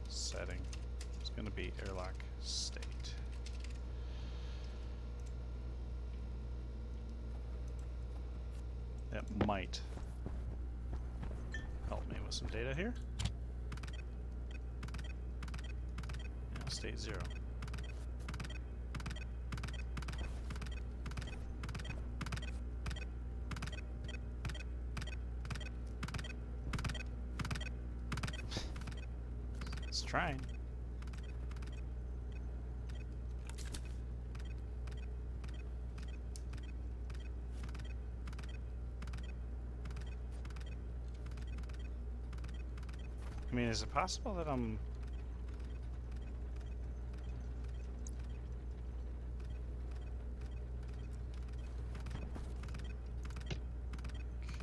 setting. It's going to be airlock state. That might help me with some data here. Now state 0. It's trying. I mean, is it possible that I'm...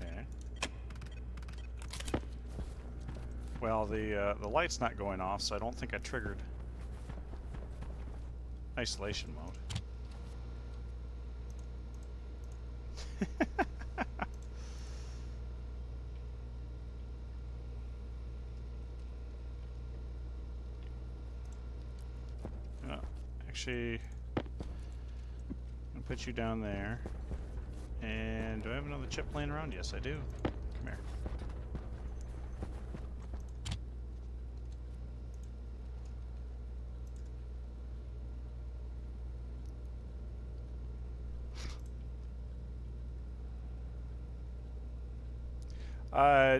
Okay. Well, the light's not going off, so I don't think I triggered isolation mode. Actually, I'll put you down there. And do I have another chip laying around? Yes, I do. Come here.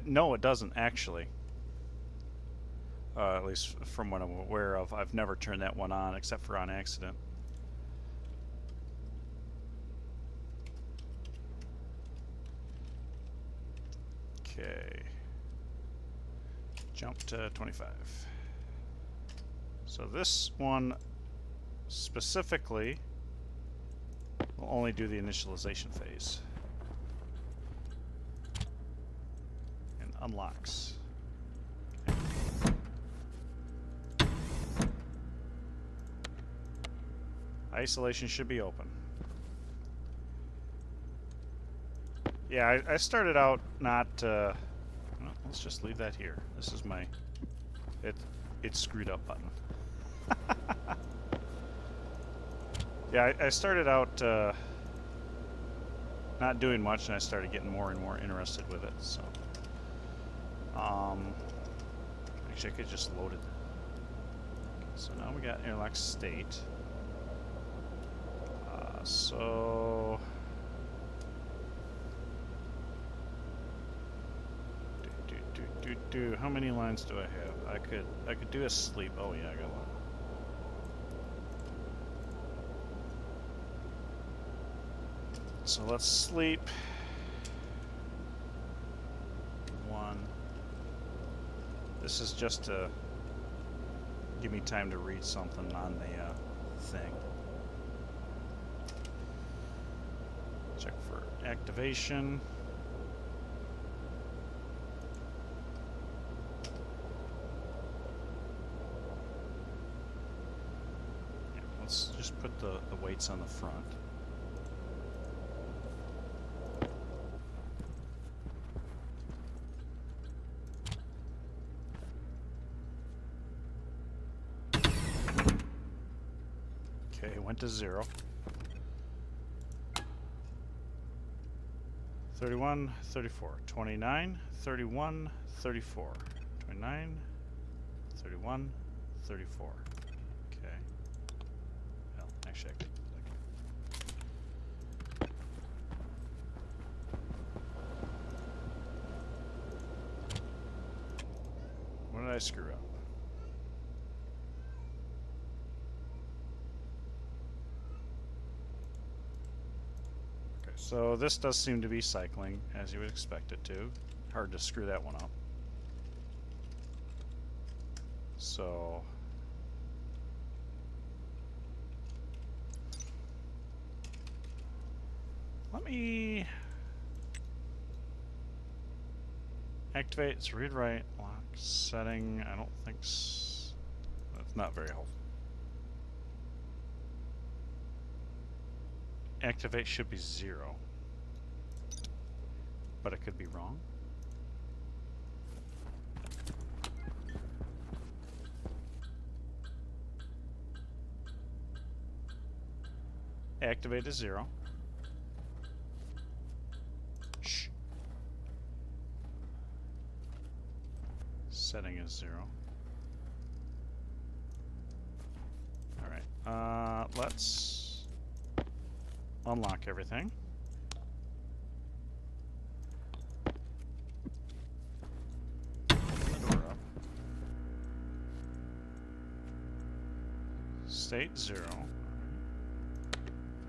No, it doesn't actually. At least from what I'm aware of. I've never turned that one on except for on accident. Okay. Jump to 25. So this one specifically will only do the initialization phase. And unlocks. Isolation should be open. Yeah, I started out not... well, let's just leave that here. This is my... It's screwed up button. Yeah, I started out not doing much, and I started getting more and more interested with it, so... actually, I could just load it. So now we got airlock state. So how many lines do I have? I could do a sleep. Oh yeah, I got one. So let's sleep. One. This is just to give me time to read something on the thing. Check for activation. Yeah, let's just put the weights on the front. Okay, it went to 0. 31, 34, 29, 31, 34, 29, 31, 34. Okay. Well, actually, I could. What did I screw up? Okay, so this does seem to be cycling, as you would expect it to. Hard to screw that one up. So let me activate. It's read write lock setting. I don't think that's not very helpful. Activate should be 0, but it could be wrong. Activate is 0. Shh. Setting is 0. Alright, let's unlock everything. Open the door up. State 0.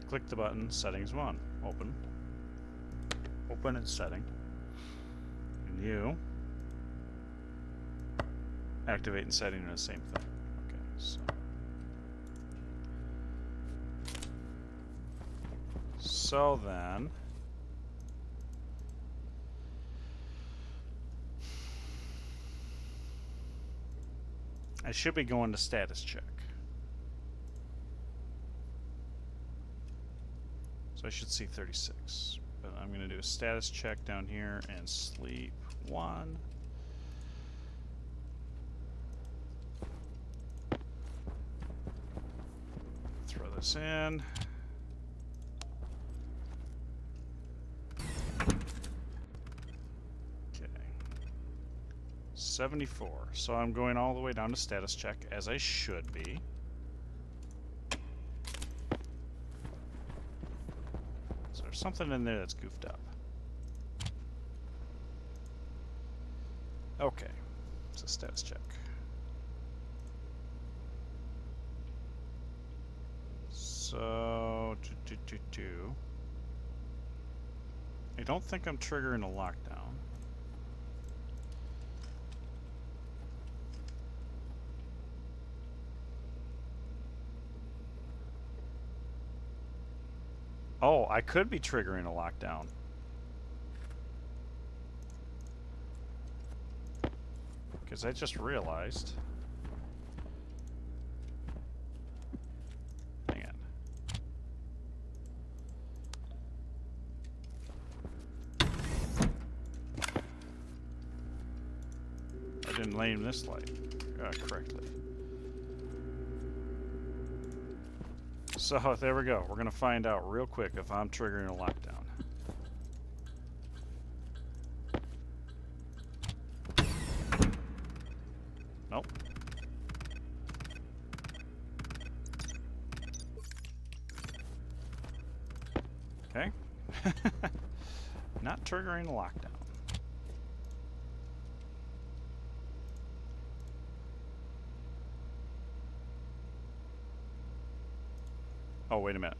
Click the button, settings 1. Open. Open and setting. New. Activate and setting are the same thing. Okay, so then I should be going to status check. So I should see 36. But I'm going to do a status check down here and sleep 1. Throw this in. Okay. 74. So I'm going all the way down to status check, as I should be. So there's something in there that's goofed up. Okay. It's a status check. So, I don't think I'm triggering a lockdown. Oh, I could be triggering a lockdown. Because I just realized. Hang on. I didn't name this light correctly. So there we go. We're going to find out real quick if I'm triggering a lockdown. Nope. Okay. Not triggering a lockdown. Oh, wait a minute.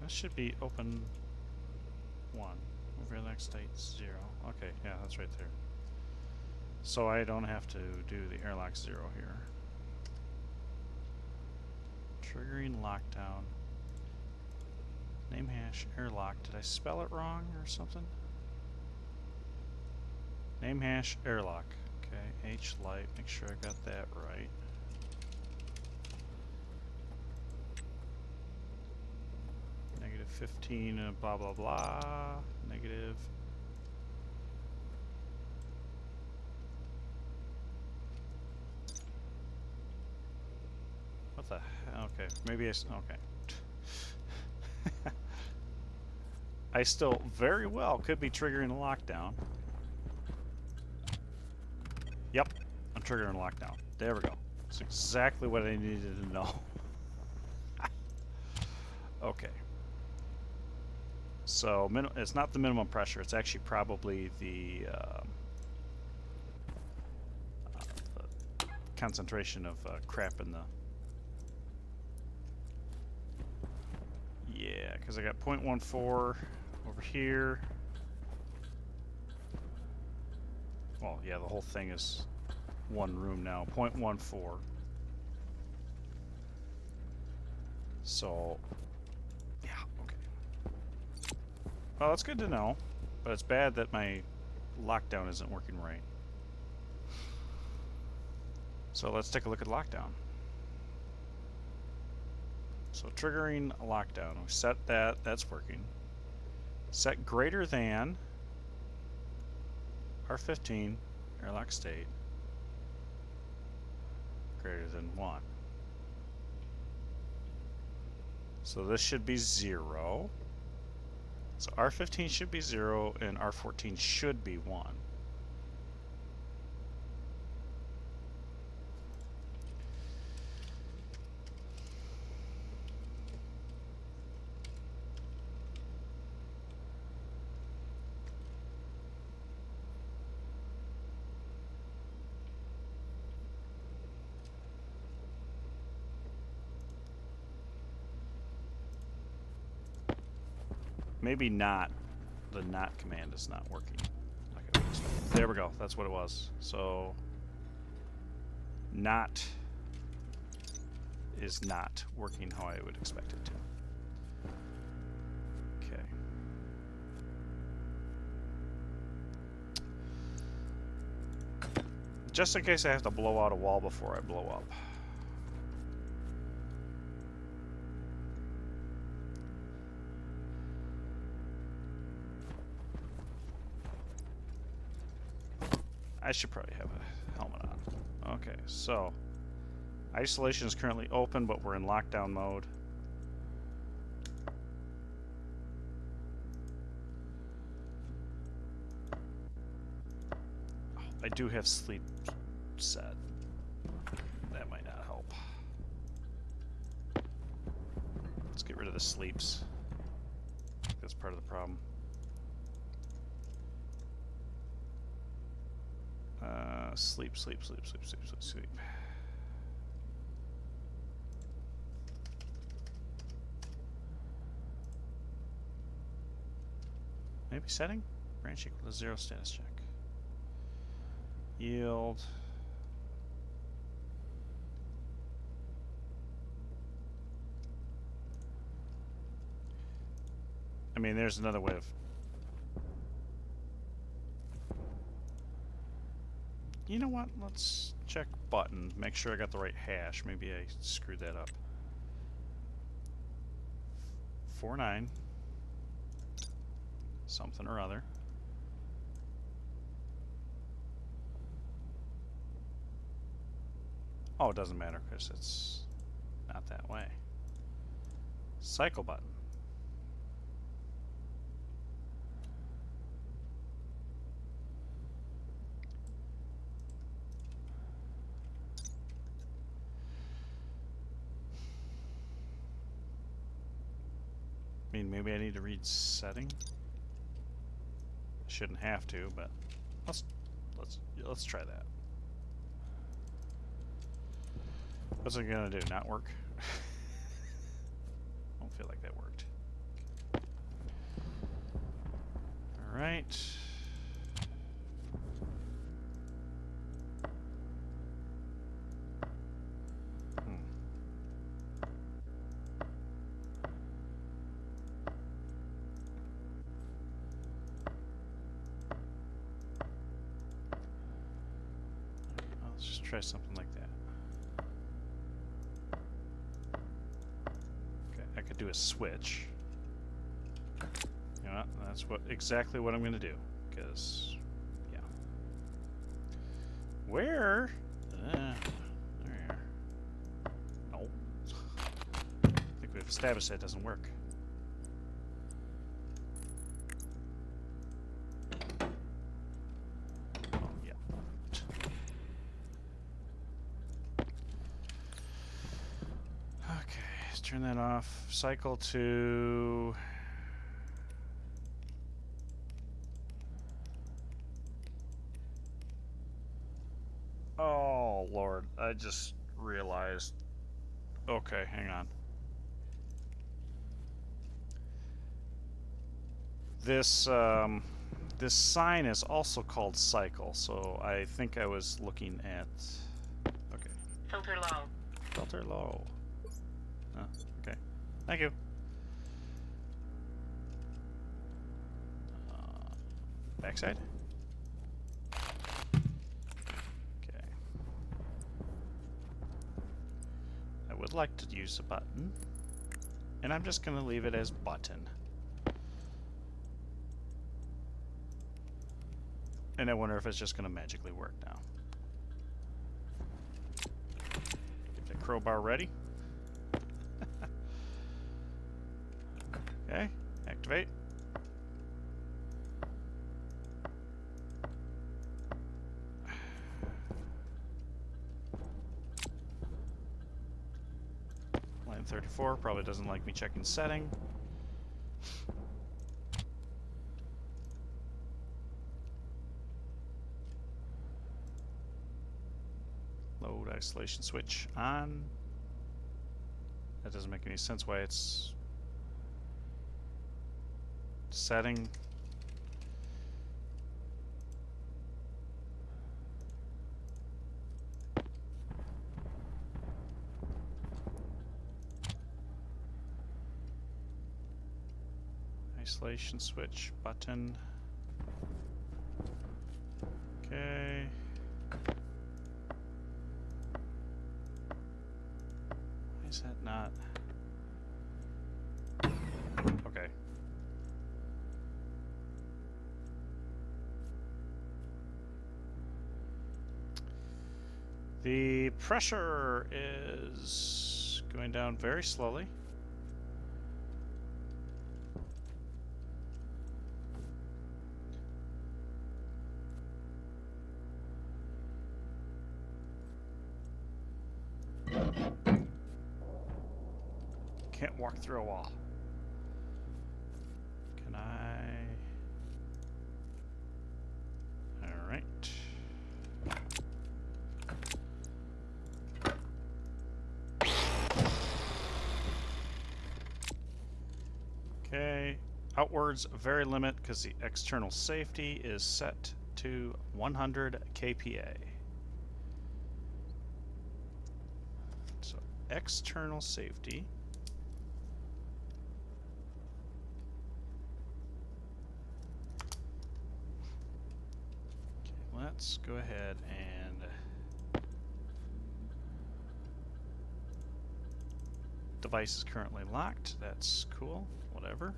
That should be open 1. Over the next state 0. Okay, yeah, that's right there. So I don't have to do the airlock 0 here. Triggering lockdown. Name hash airlock. Did I spell it wrong or something? Name hash airlock. Okay, H light. Make sure I got that right. 15, blah, blah, blah. Negative. What the hell? Okay, maybe okay. I still very well could be triggering a lockdown. Yep, I'm triggering a lockdown. There we go. That's exactly what I needed to know. Okay. So it's not the minimum pressure. It's actually probably the concentration of crap in the... Yeah, because I got 0.14 over here. Well, yeah, the whole thing is one room now. 0.14. So, yeah, okay. Well, that's good to know, but it's bad that my lockdown isn't working right. So let's take a look at lockdown. So triggering a lockdown, we set that, that's working. Set greater than R15, airlock state, greater than 1. So this should be 0. So R15 should be 0 and R14 should be 1. Maybe not. The not command is not working like I would expect. There we go. That's what it was. So not is not working how I would expect it to. Okay. Just in case I have to blow out a wall before I blow up. I should probably have a helmet on. Okay, so isolation is currently open, but we're in lockdown mode. Oh, I do have sleep set. That might not help. Let's get rid of the sleeps. I think that's part of the problem. Sleep, sleep, sleep, sleep, sleep, sleep, sleep. Maybe setting? Branch equal to 0 status check. Yield. I mean, there's another way of... You know what? Let's check button. Make sure I got the right hash. Maybe I screwed that up. 49. Something or other. Oh, it doesn't matter because it's not that way. Cycle button. I mean, maybe I need to read setting. Shouldn't have to, but let's try that. What's it gonna do? Not work? Don't feel like that worked. All right. Let's just try something like that. Okay, I could do a switch. That's exactly what I'm going to do. Because, yeah. Where? There. No. I think we've established that doesn't work. Oh, yeah. Okay, let's turn that off. Cycle to... Oh, Lord. I just realized... Okay, hang on. This sign is also called cycle, so I think I was looking at... Okay. Filter low. Filter low. Okay. Thank you. Backside? Okay. I would like to use a button, and I'm just going to leave it as button. And I wonder if it's just going to magically work now. Get the crowbar ready. Okay, activate. Line 34 probably doesn't like me checking setting. Load isolation switch on. That doesn't make any sense why it's setting. Isolation switch button. Okay. Why is that not? Okay. The pressure is going down very slowly. Can't walk through a wall. Can I? All right. Okay. Outwards, very limit because the external safety is set to 100 kPa. So external safety. Okay, let's go ahead and device is currently locked. That's cool. Whatever.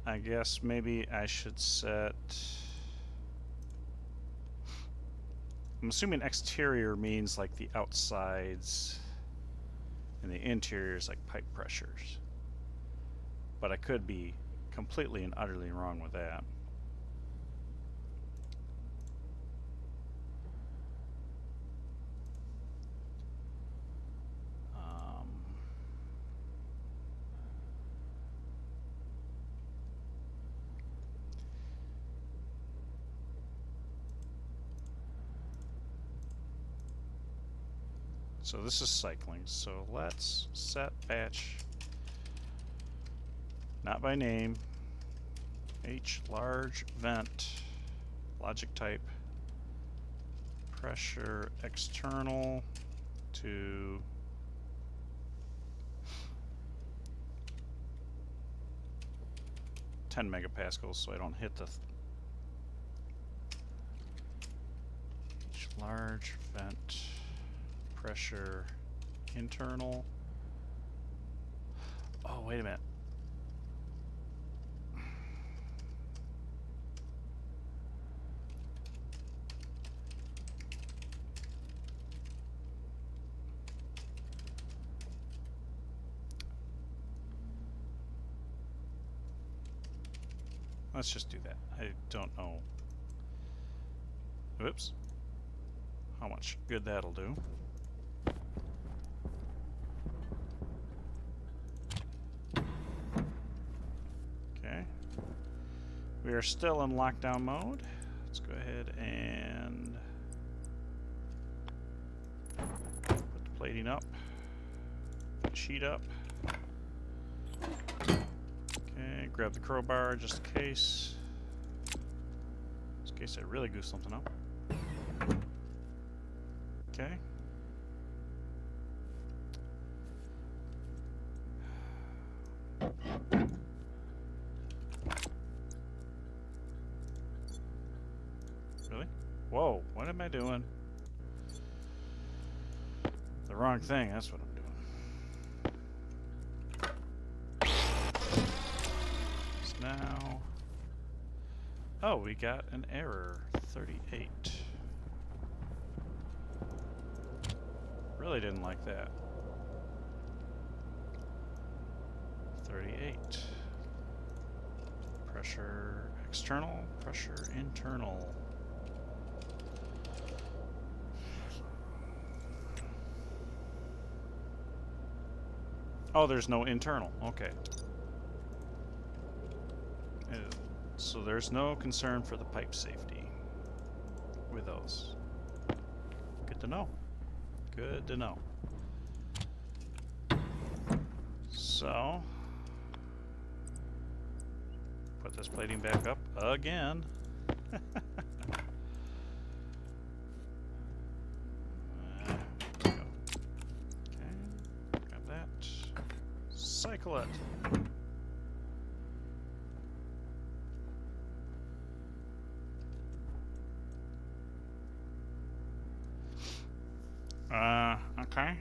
I guess maybe I should set... I'm assuming exterior means like the outsides and the interiors like pipe pressures. But I could be completely and utterly wrong with that. So this is cycling, so let's set batch, not by name, H large vent, logic type, pressure external to 10 megapascals so I don't hit the H Large vent. Pressure. Internal. Oh, wait a minute. Let's just do that. I don't know. Whoops. How much good that'll do. Okay. We are still in lockdown mode. Let's go ahead and put the plating up. Put the sheet up. Okay, grab the crowbar just in case. Just in case I really goose something up. Okay. Really? Whoa, what am I doing? The wrong thing, that's what I'm doing. So now... Oh, we got an error. 38. Really didn't like that. 38. Pressure external, pressure internal. Oh, there's no internal. Okay. So there's no concern for the pipe safety with those. Good to know. Good to know. So, put this plating back up again. There we go. Okay, grab that. Cycle it. Okay.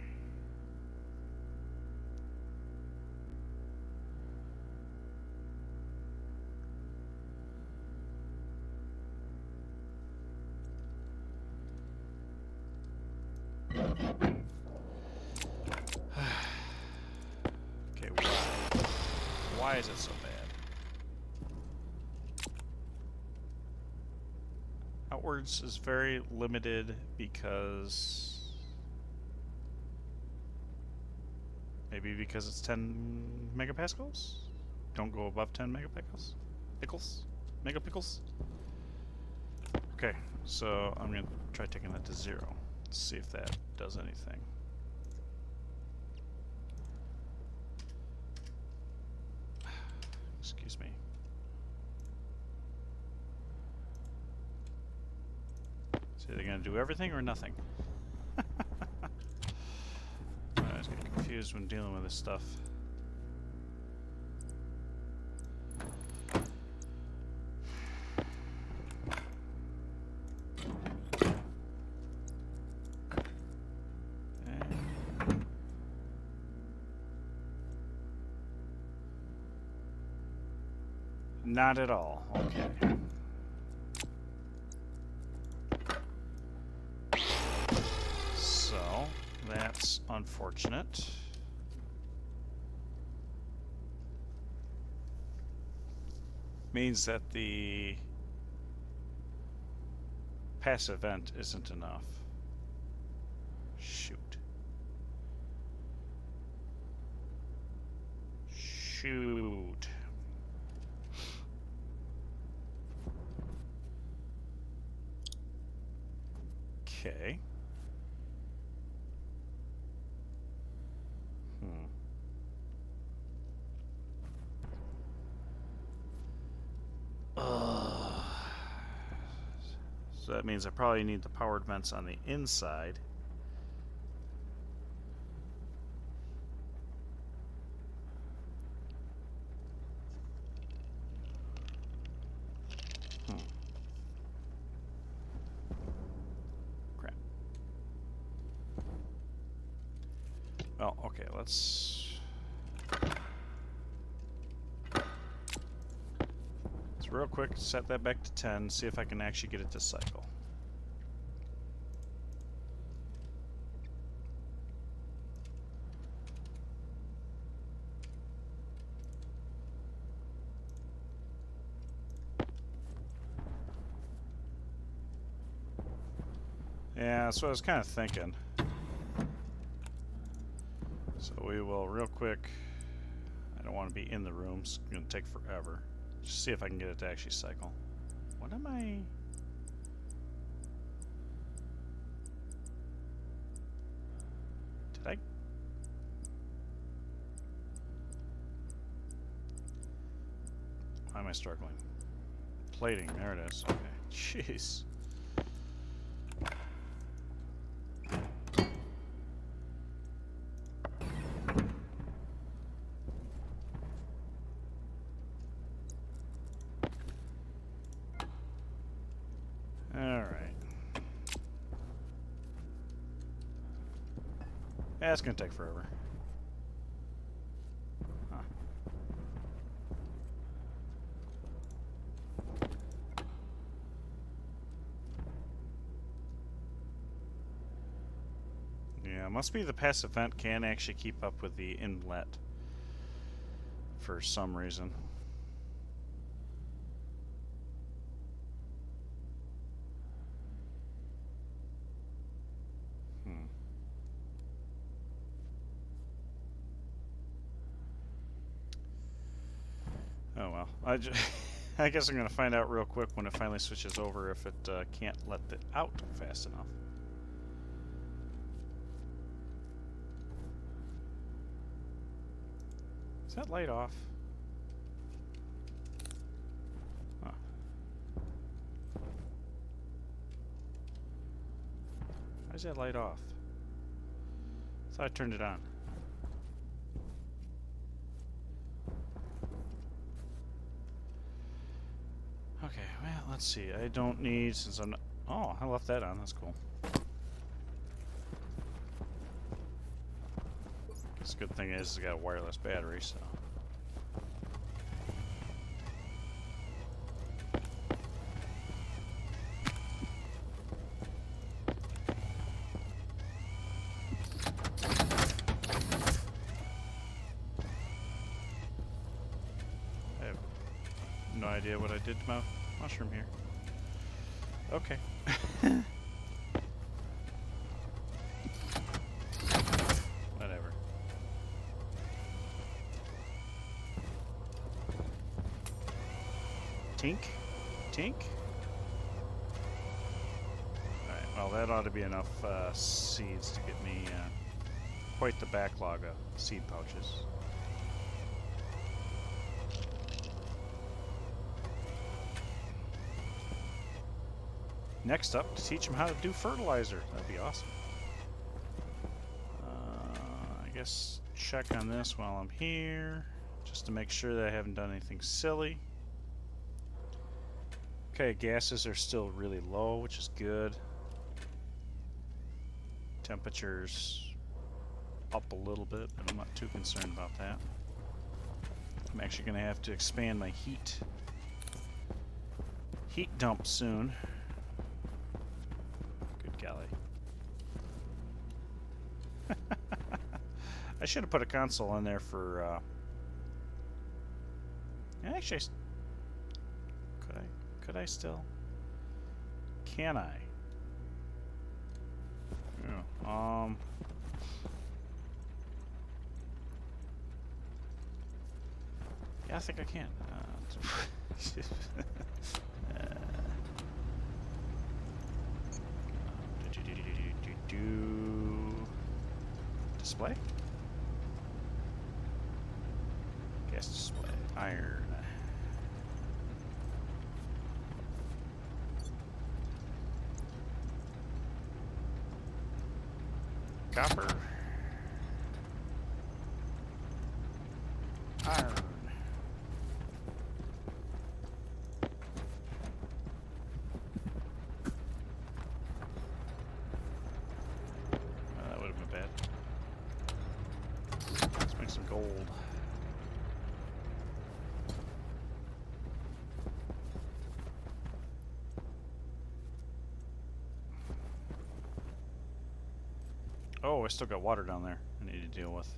Okay, why is it so bad? Outwards is very limited because... Maybe because it's 10 megapascals? Don't go above 10 megapascals? Pickles? Megapickles? Okay, so I'm going to try taking that to 0. Let's see if that does anything. Excuse me. So they're going to do everything or nothing? I always get confused when dealing with this stuff. Not at all. Okay. So, that's unfortunate. Means that the passive vent isn't enough. Shoot. Shoot. Okay. So that means I probably need the powered vents on the inside. Well, okay, let's real quick set that back to 10, see if I can actually get it to cycle. Yeah, that's what I was kind of thinking. So we will real quick. I don't want to be in the room. It's going to take forever. Just see if I can get it to actually cycle. What am I? Did I? Why am I struggling? Plating. There it is. Okay. Jeez. Yeah, it's gonna take forever. Huh. Yeah, must be the passive vent can actually keep up with the inlet for some reason. Oh well, I guess I'm gonna find out real quick when it finally switches over if it can't let it out fast enough. Is that light off? Huh. Why is that light off? I thought I turned it on. Okay, well, let's see. I don't need, since I'm not... Oh, I left that on. That's cool. Guess the good thing is it's got a wireless battery, so... I have no idea what I did to my mushroom here. Okay. Whatever. Tink? Tink? Alright, well that ought to be enough seeds to get me quite the backlog of seed pouches. Next up, to teach them how to do fertilizer. That'd be awesome. I guess check on this while I'm here, just to make sure that I haven't done anything silly. Okay, gases are still really low, which is good. Temperatures up a little bit, but I'm not too concerned about that. I'm actually going to have to expand my heat dump soon. Golly. I should have put a console in there for actually could I still, can I? Yeah, yeah, I think I can. Display? Gas display. Iron. Copper. Iron. That would have been bad. gold. Oh, I still got water down there I need to deal with.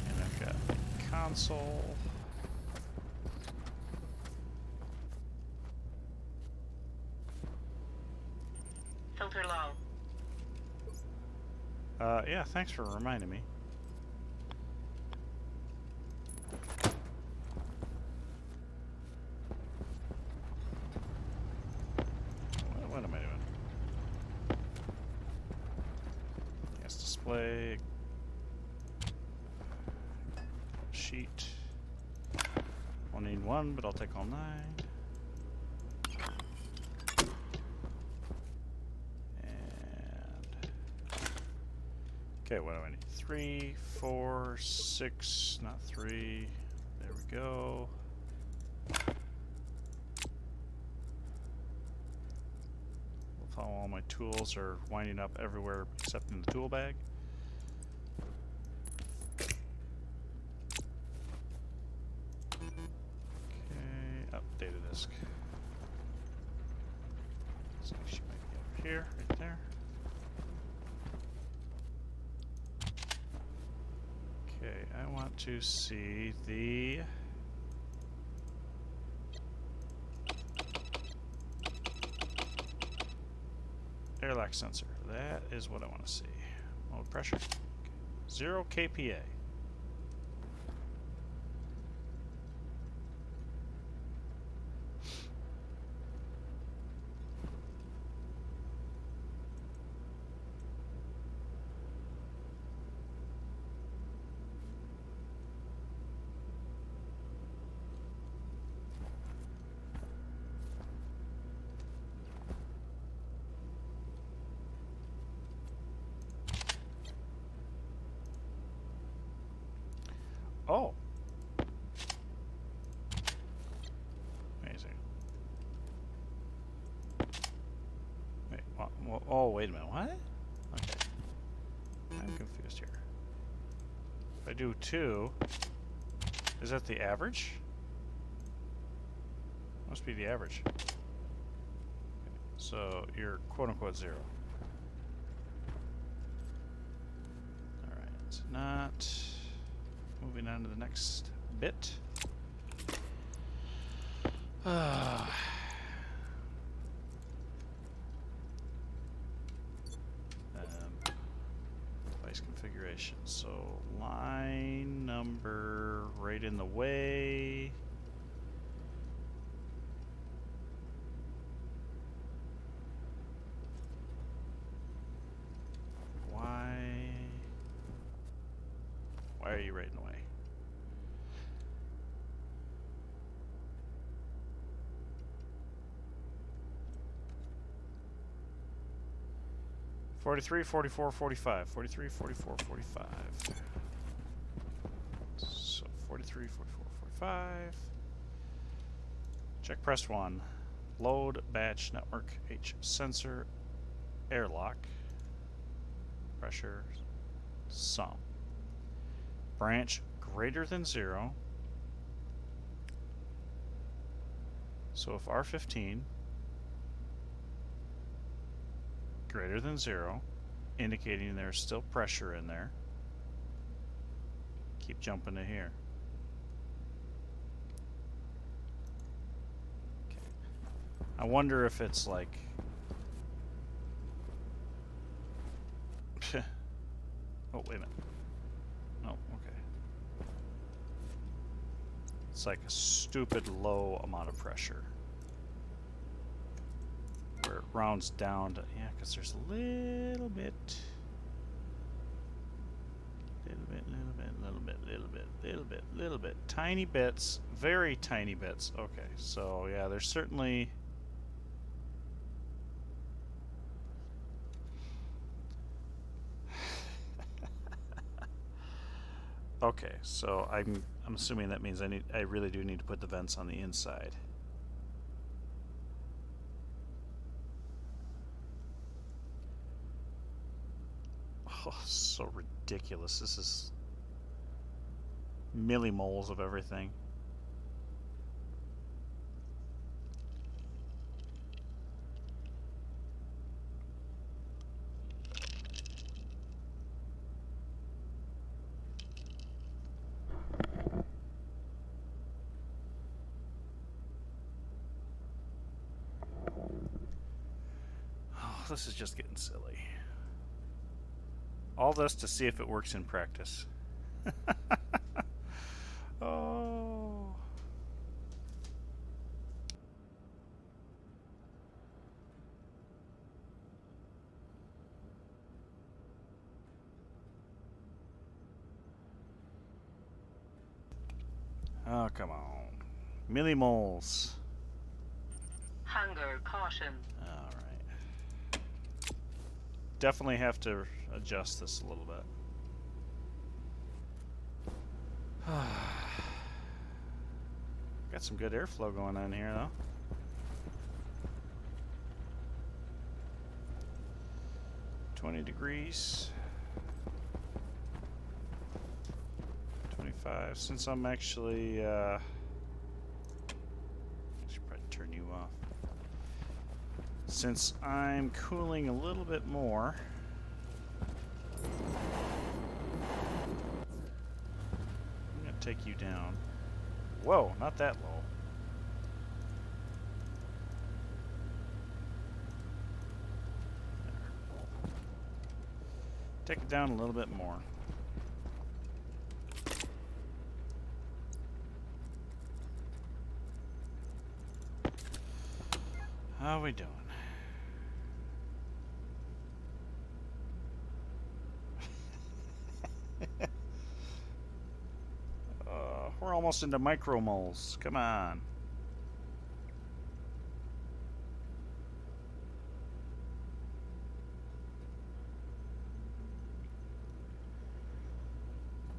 And I've got the console. Filter low. Yeah, thanks for reminding me. What am I doing? Yes, display. Sheet. I'll need one, but I'll take all 9. Okay, what do I need? 3, 4, 6, not 3. There we go. We'll follow all my tools are winding up everywhere except in the tool bag. Okay, up data disk. So she might be over here, right there. Okay, I want to see the airlock sensor. That is what I want to see. Mode pressure. Okay. 0 kPa. Oh. Amazing. Wait, oh, wait a minute. What? Okay. I'm confused here. If I do 2, is that the average? Must be the average. Okay. So you're quote-unquote 0. Alright, it's not. Moving on to the next bit. Device configuration. So line number right in the way. Why are you right in the way? $43, $44, $45. $43, $44, $45. So $43, $44, $45. Check press 1. Load batch network H sensor airlock. Pressure sum. Branch greater than 0. So if R15 greater than 0, indicating there's still pressure in there, keep jumping to here. Okay. I wonder if it's like oh, wait a minute. No, okay. It's like a stupid low amount of pressure. Where it rounds down to, yeah, because there's a little bit, little bit, tiny bits, very tiny bits. Okay, so yeah, there's certainly Okay, so I'm assuming that means I really do need to put the vents on the inside. Oh, so ridiculous. This is millimoles of everything. Oh, this is just getting silly. All this to see if it works in practice. Oh. Oh, come on. Millimoles. Hunger caution. Alright. Definitely have to adjust this a little bit. Got some good airflow going on here, though. $20. 25. Since I'm actually, I should probably turn you off. Since I'm cooling a little bit more, I'm gonna take you down. Whoa, not that low. There. Take it down a little bit more. How are we doing? We're almost into micromoles. Come on.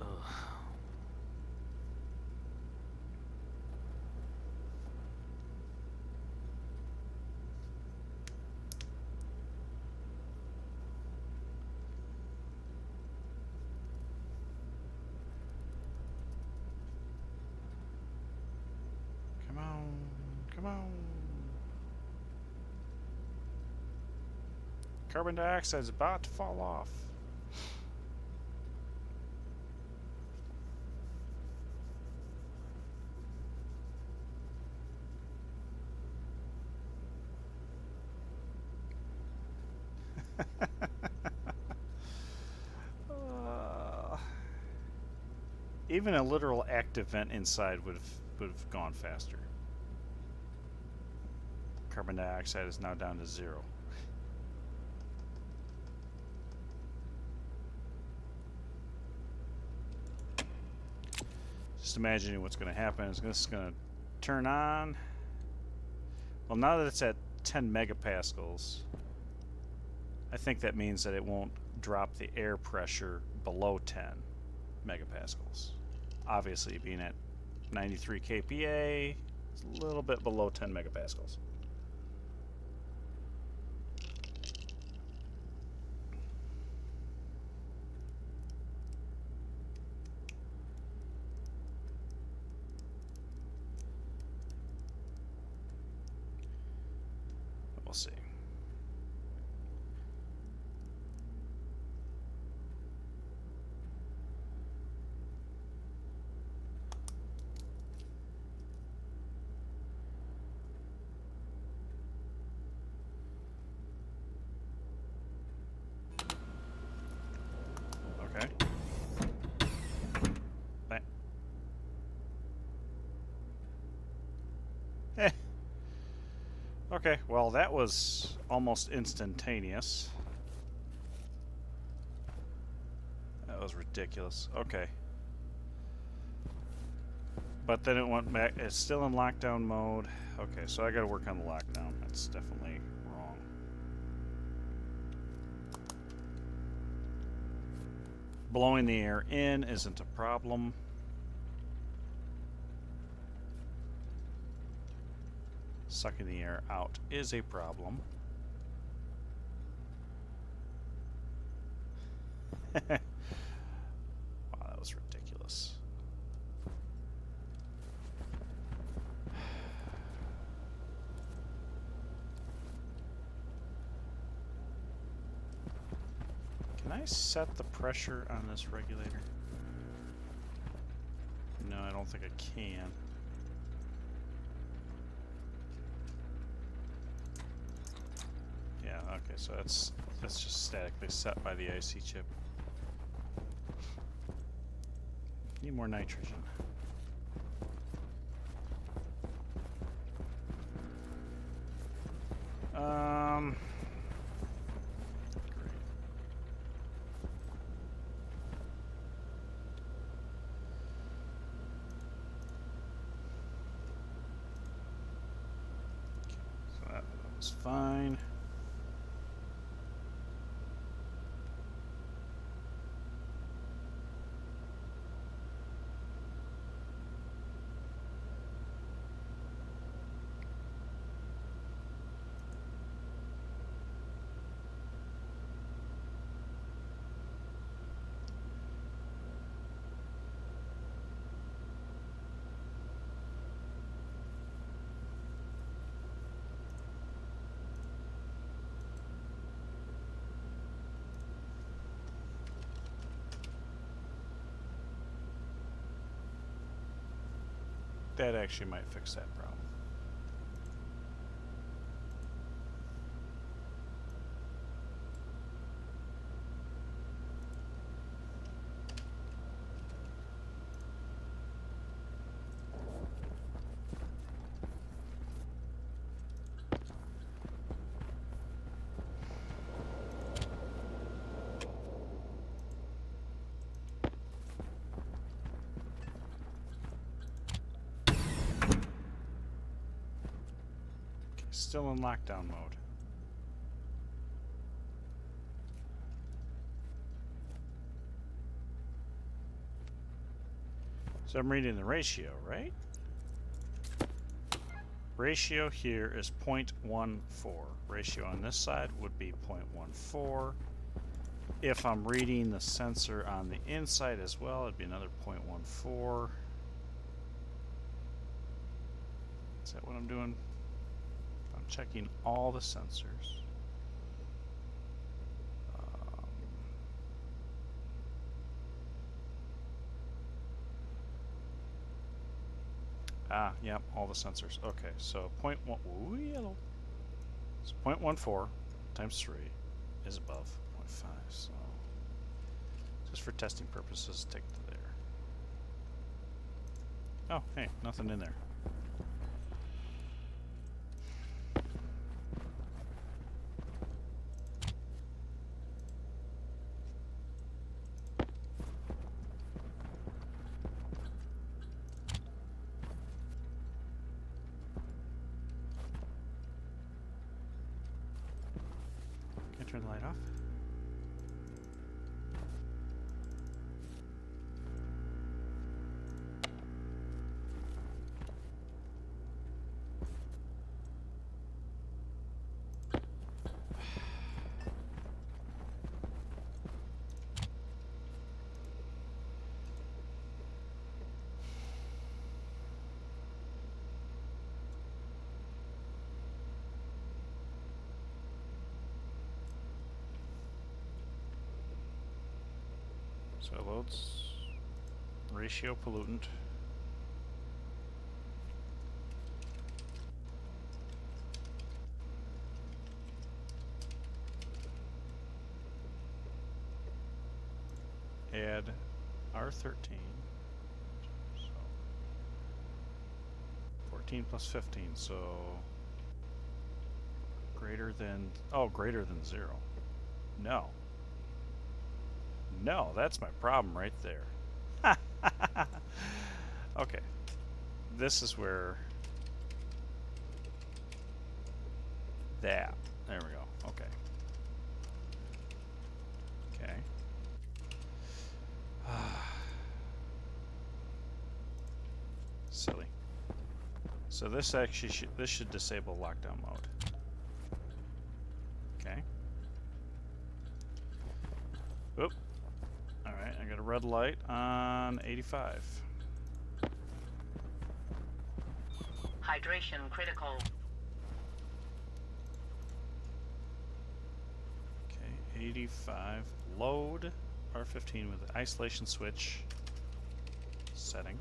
Ugh. Come on. Come on. Carbon dioxide's about to fall off. Even a literal active vent inside would have gone faster. Carbon dioxide is now down to 0. Just imagining what's going to happen is this is going to turn on. Well, now that it's at 10 megapascals, I think that means that it won't drop the air pressure below 10 megapascals. Obviously, being at 93 kPa, it's a little bit below 10 megapascals. We'll see. Okay. Eh. Okay, well, that was almost instantaneous. That was ridiculous. Okay. But then it went back. It's still in lockdown mode. Okay, so I gotta work on the lockdown. That's definitely wrong. Blowing the air in isn't a problem. Sucking the air out is a problem. Wow, that was ridiculous. Can I set the pressure on this regulator? No, I don't think I can. Yeah, okay, so that's just statically set by the IC chip. Need more nitrogen. Great. So that was fine. That actually might fix that problem. Still in lockdown mode. So I'm reading the ratio, right? Ratio here is 0.14. Ratio on this side would be 0.14. If I'm reading the sensor on the inside as well, it'd be another 0.14. Is that what I'm doing? I'm checking all the sensors. Yep, all the sensors. Okay, so 0.1, ooh, yellow. So 0.14 times 3 is above 0.5, so just for testing purposes, take it to there. Oh, hey, nothing in there. Can I turn the light off? So it loads ratio pollutant. Add R13. So 14 plus 15, so greater than, oh, greater than 0. No. No, that's my problem right there. Okay. This is where that. There we go. Okay. Okay. Silly. So this actually this should disable lockdown mode. Okay. Oop. Alright, I got a red light on 85. Hydration critical. Okay, 85. Load R15 with the isolation switch setting.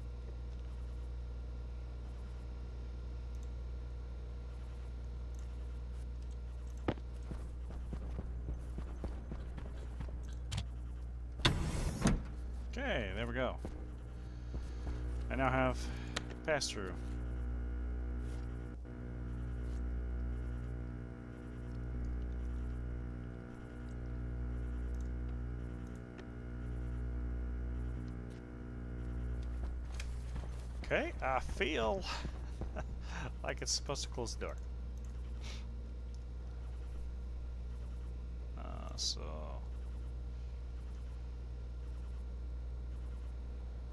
Okay, there we go. I now have pass-through. Okay, I feel like it's supposed to close the door. So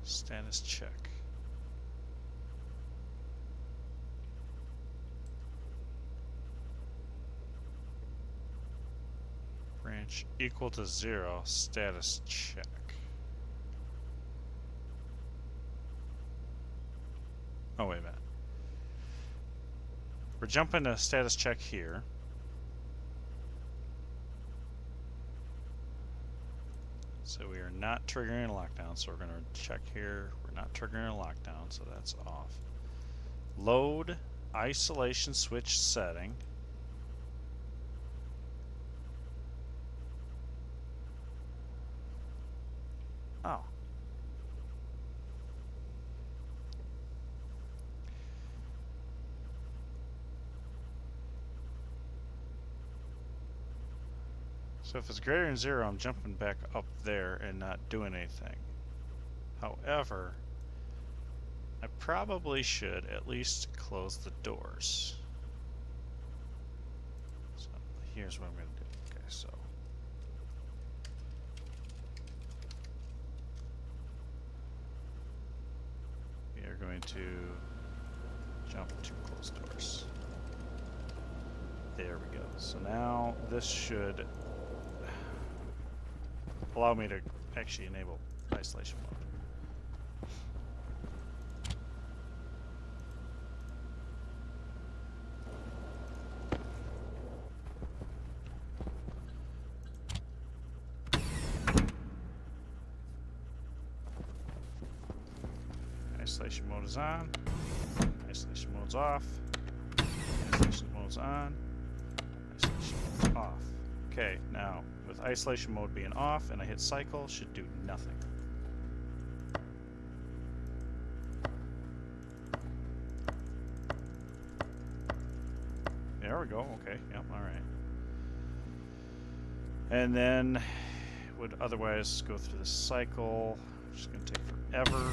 status check. Branch equal to 0. Status check. Oh, wait a minute. We're jumping to status check here. So we are not triggering a lockdown, so we're going to check here. We're not triggering a lockdown, so that's off. Load isolation switch setting. Oh. So if it's greater than 0, I'm jumping back up there and not doing anything. However, I probably should at least close the doors. So here's what I'm going to do. Okay, so we are going to jump to close doors. There we go. So now this should allow me to actually enable isolation mode. Isolation mode is on. Isolation mode's off. Isolation mode's on. Isolation mode's off. Okay, now with isolation mode being off and I hit cycle, should do nothing. There we go. Okay, yep, alright. And then would otherwise go through the cycle, which is going to take forever.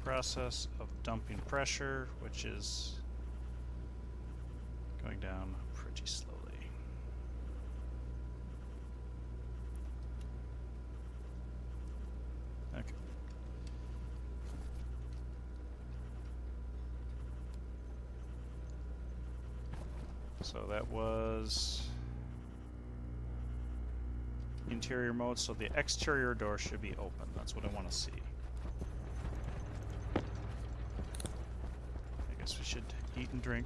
Process of dumping pressure, which is going down pretty slowly. Okay. So that was interior mode, so the exterior door should be open. That's what I want to see. We should eat and drink.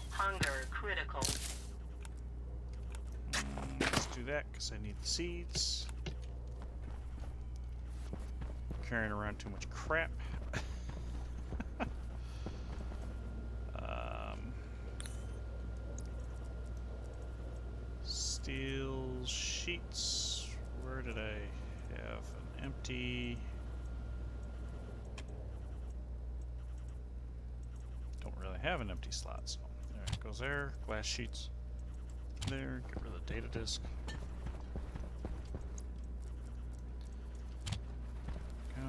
Hunger critical. Let's do that because I need the seeds. Carrying around too much crap. Steel sheets. Where did I have an empty? Don't really have an empty slot, so there it goes there. Glass sheets there. Get rid of the data disk. Go.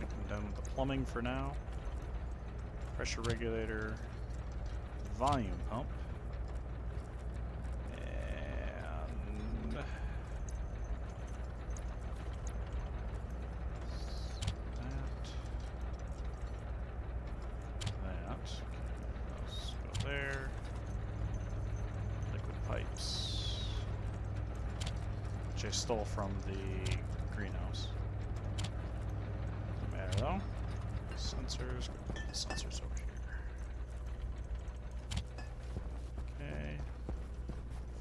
I think I'm then the plumbing for now. Pressure regulator, volume pump, and that. Okay, those go there. Liquid pipes, which I stole from the greenhouse. Doesn't matter though. Sensors, sensors over here. Okay.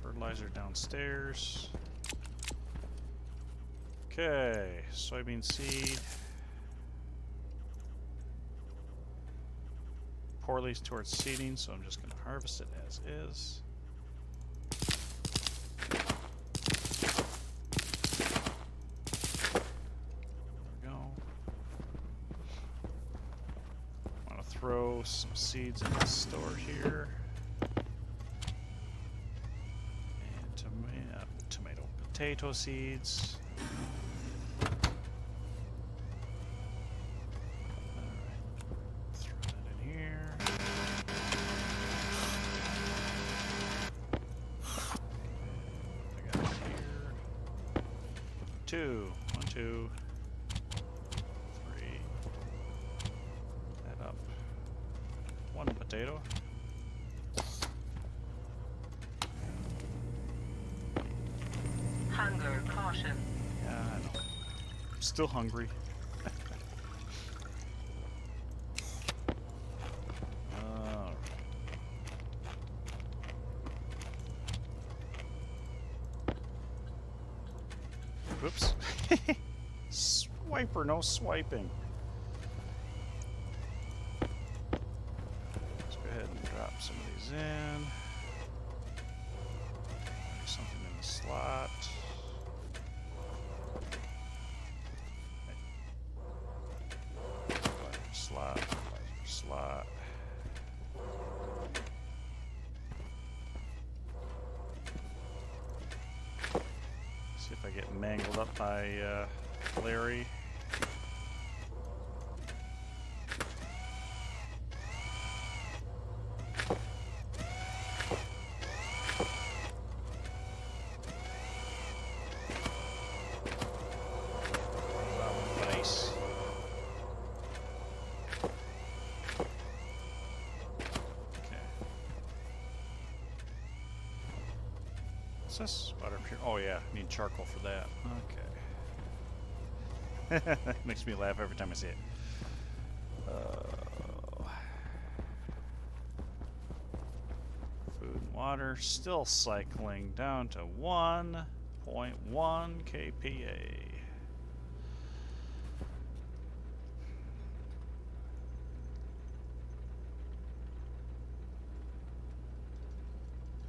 Fertilizer downstairs. Okay, soybean seed. Poor leads towards seeding, so I'm just going to harvest it as is. Throw some seeds in the store here. And tomato, potato seeds. Alright, throw that in here. I got it here. 2. 1, 2. 3. That up. 1 potato. Hunger caution. Yeah, I know. I'm still hungry. Whoops. Swiper, no swiping. Drop some of these in. Something in the slot. Slot, slot. See if I get mangled up by Larry. This? Water pure. Oh yeah, need charcoal for that. Okay. Makes me laugh every time I see it. Food and water still cycling down to 1.1 kPa.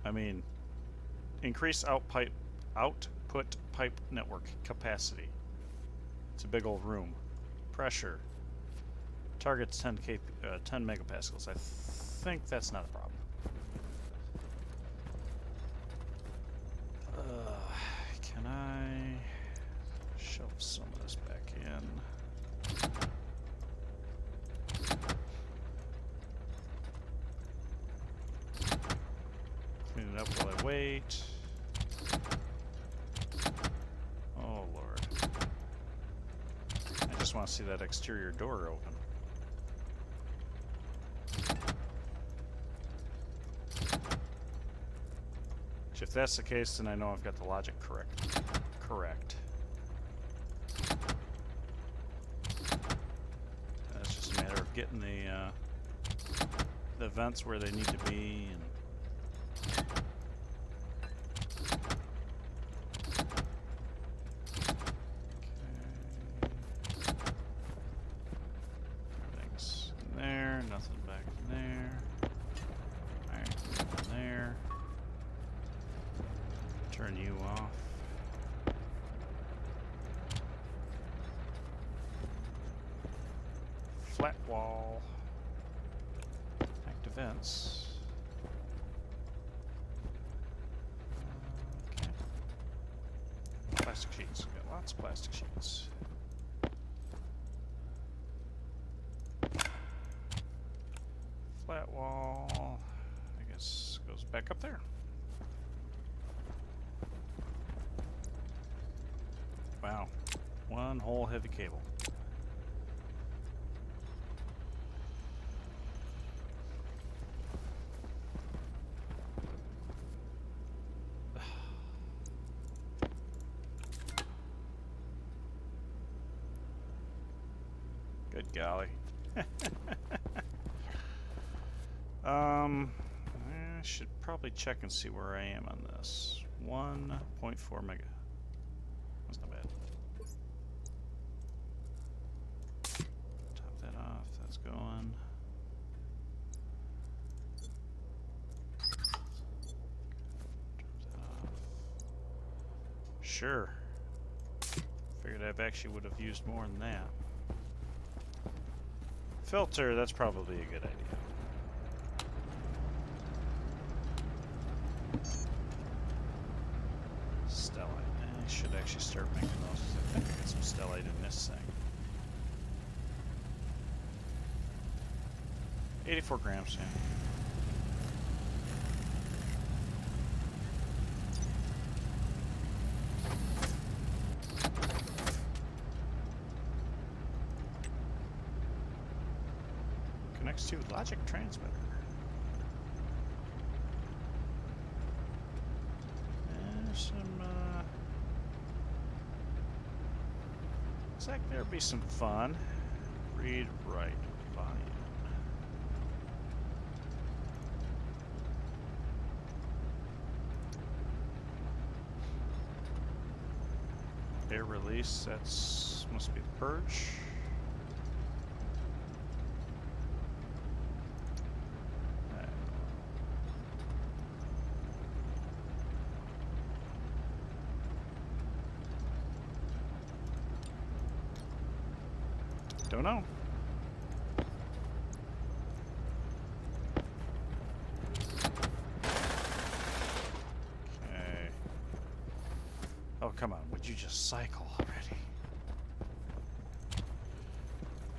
I mean, increase output pipe network capacity. It's a big old room. Pressure. Target's 10 megapascals. I think that's not a problem. Can I shove some of this back in? Clean it up while I wait. Oh Lord. I just want to see that exterior door open. If that's the case, then I know I've got the logic correct. It's just a matter of getting the vents where they need to be. And everything's in there, nothing back in there. Alright, in there. Turn you off. Flat wall. Active vents. Okay. Plastic sheets. We've got lots of plastic sheets. wall, I guess, goes back up there. Wow. One whole heavy cable. Good golly. I should probably check and see where I am on this. 1.4 mega. That's not bad. Top that off. That's going. Top that off. Sure. Figured I actually would have used more than that. Filter, that's probably a good idea. Stellite. I should actually start making those. I think I got some stellite in this thing. 84 grams, yeah. Connects to logic transmitter. There's some, looks like there'll be some fun. Read, write, volume. Air release, that's, must be the purge. Don't know. Okay. Oh, come on. Would you just cycle already?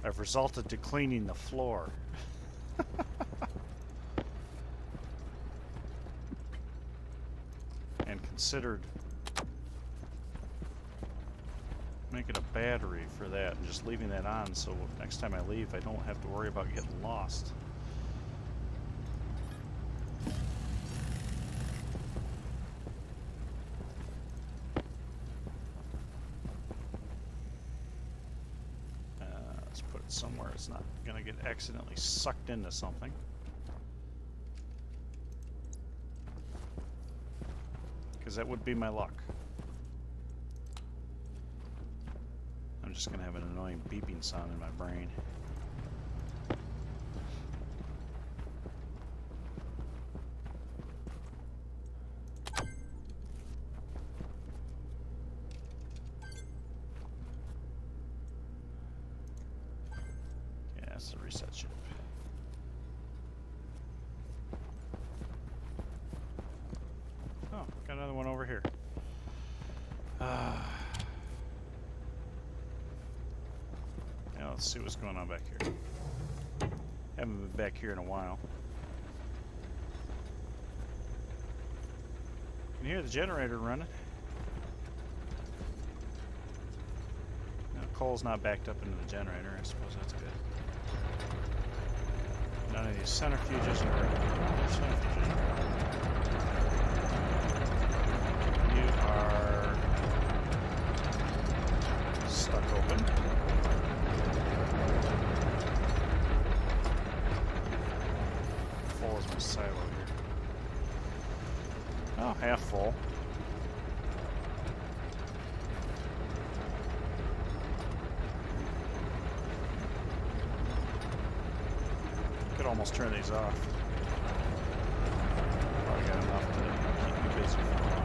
I've resulted to cleaning the floor. And considered making a battery for that and just leaving that on so next time I leave I don't have to worry about getting lost. Let's put it somewhere it's not going to get accidentally sucked into something. Because that would be my luck. I'm just going to have an annoying beeping sound in my brain. Yeah, that's the reset chip. Oh, got another one over here. Let's see what's going on back here. Haven't been back here in a while. You can hear the generator running. No, coal's not backed up into the generator. I suppose that's good. None of these centrifuges are You are stuck open. Full is my silo here. Oh, half full. Could almost turn these off. Probably got enough to keep me busy for a while.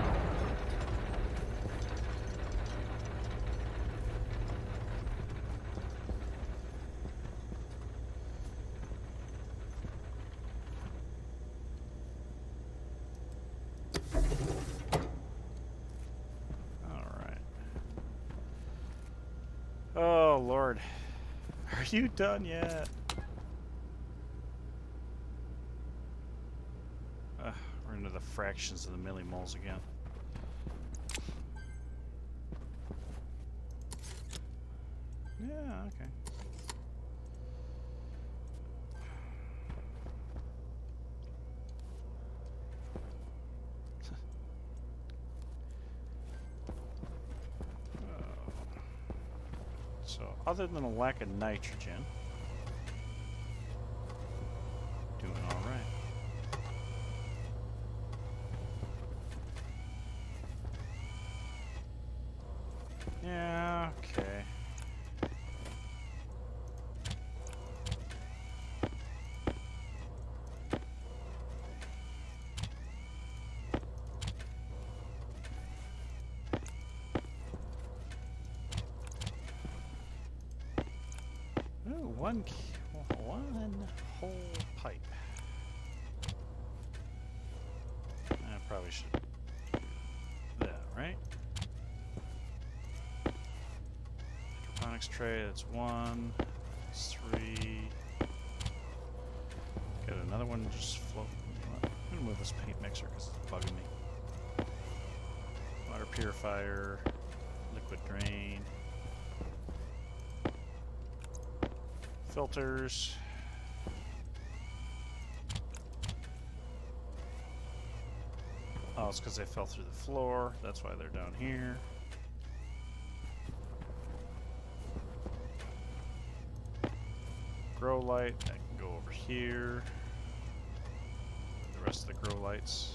Oh, Lord. Are you done yet? We're into the fractions of the millimoles again. Yeah, okay. So, other than a lack of nitrogen, doing all right. Yeah, okay. Ooh, one whole pipe. I probably should do that, right? Hydroponics tray, that's one. That's three. Got another one just floating. I'm gonna move this paint mixer because it's bugging me. Water purifier, liquid drain, filters. Oh, it's because they fell through the floor. That's why they're down here. Grow light, that can go over here. The rest of the grow lights.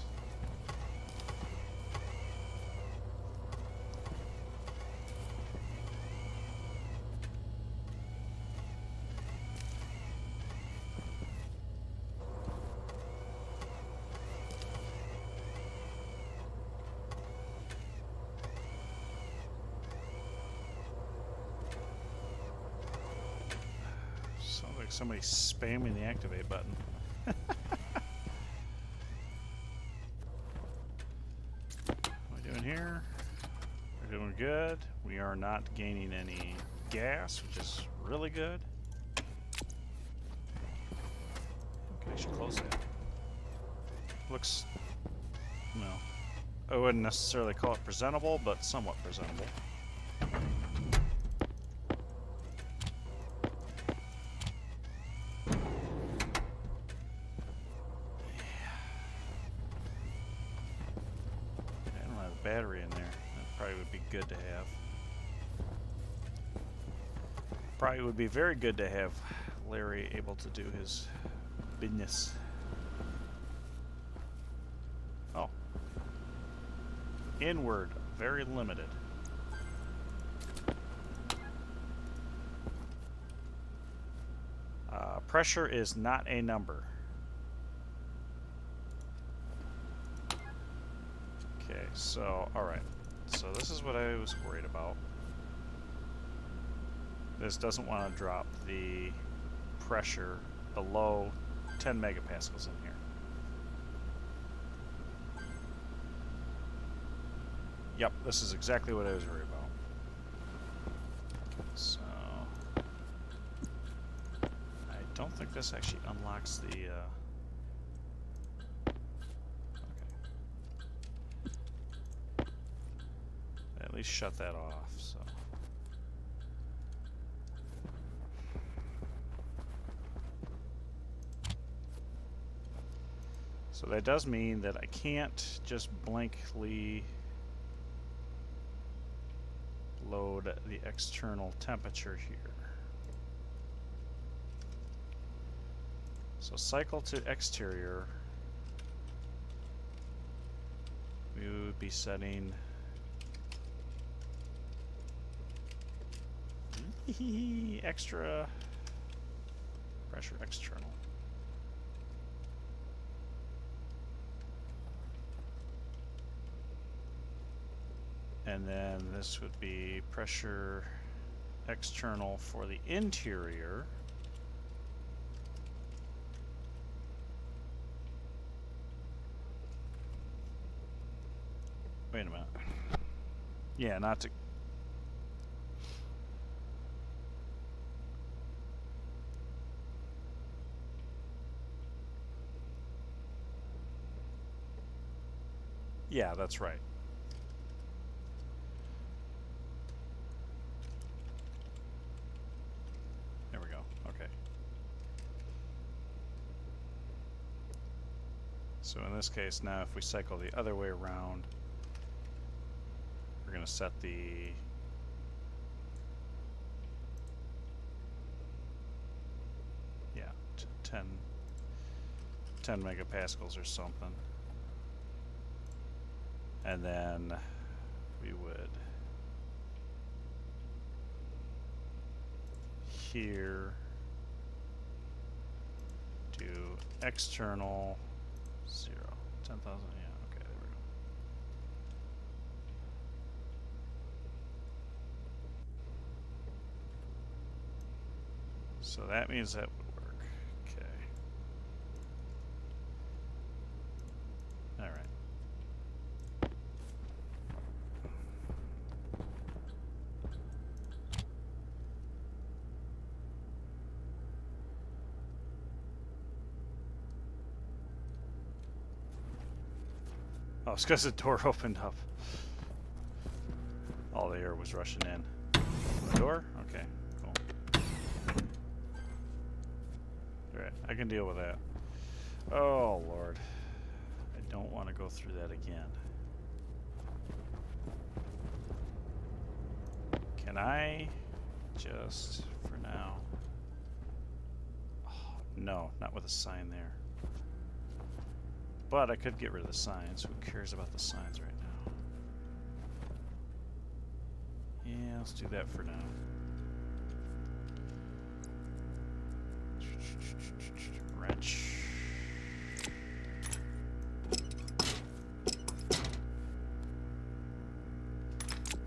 Sounds like somebody's spamming the activate button. What are we doing here? We're doing good. We are not gaining any gas, which is really good. Okay, I should close that. Looks, no, I wouldn't necessarily call it presentable, but somewhat presentable. Battery in there. That probably would be good to have. Probably would be very good to have Larry able to do his business. Oh. Inward, very limited. Pressure is not a number. Okay, so, alright. So this is what I was worried about. This doesn't want to drop the pressure below 10 megapascals in here. Yep, this is exactly what I was worried about. So, I don't think this actually unlocks the, at least shut that off, so. So that does mean that I can't just blankly load the external temperature here. So cycle to exterior, we would be setting extra pressure external. And then this would be pressure external for the interior. Wait a minute. Yeah, not to. Yeah, that's right. There we go. Okay. So in this case, now if we cycle the other way around, we're going to set the to 10 megapascals or something. And then we would here do external 0, 10,000, yeah, okay, there we go. So that means that would work, okay. All right. Oh, it's because the door opened up. All the air was rushing in. The door? Okay, cool. Alright, I can deal with that. Oh, Lord. I don't want to go through that again. Can I just, for now... Oh, no, not with a sign there. But I could get rid of the signs. Who cares about the signs right now? Yeah, let's do that for now. Wrench.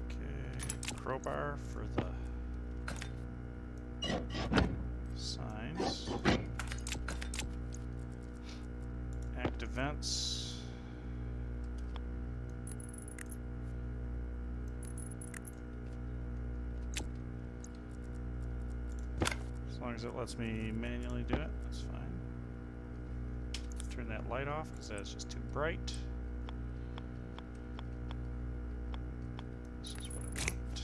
Okay, crowbar for the signs. Active vents. As long as it lets me manually do it, that's fine. Turn that light off because that's just too bright. This is what I want.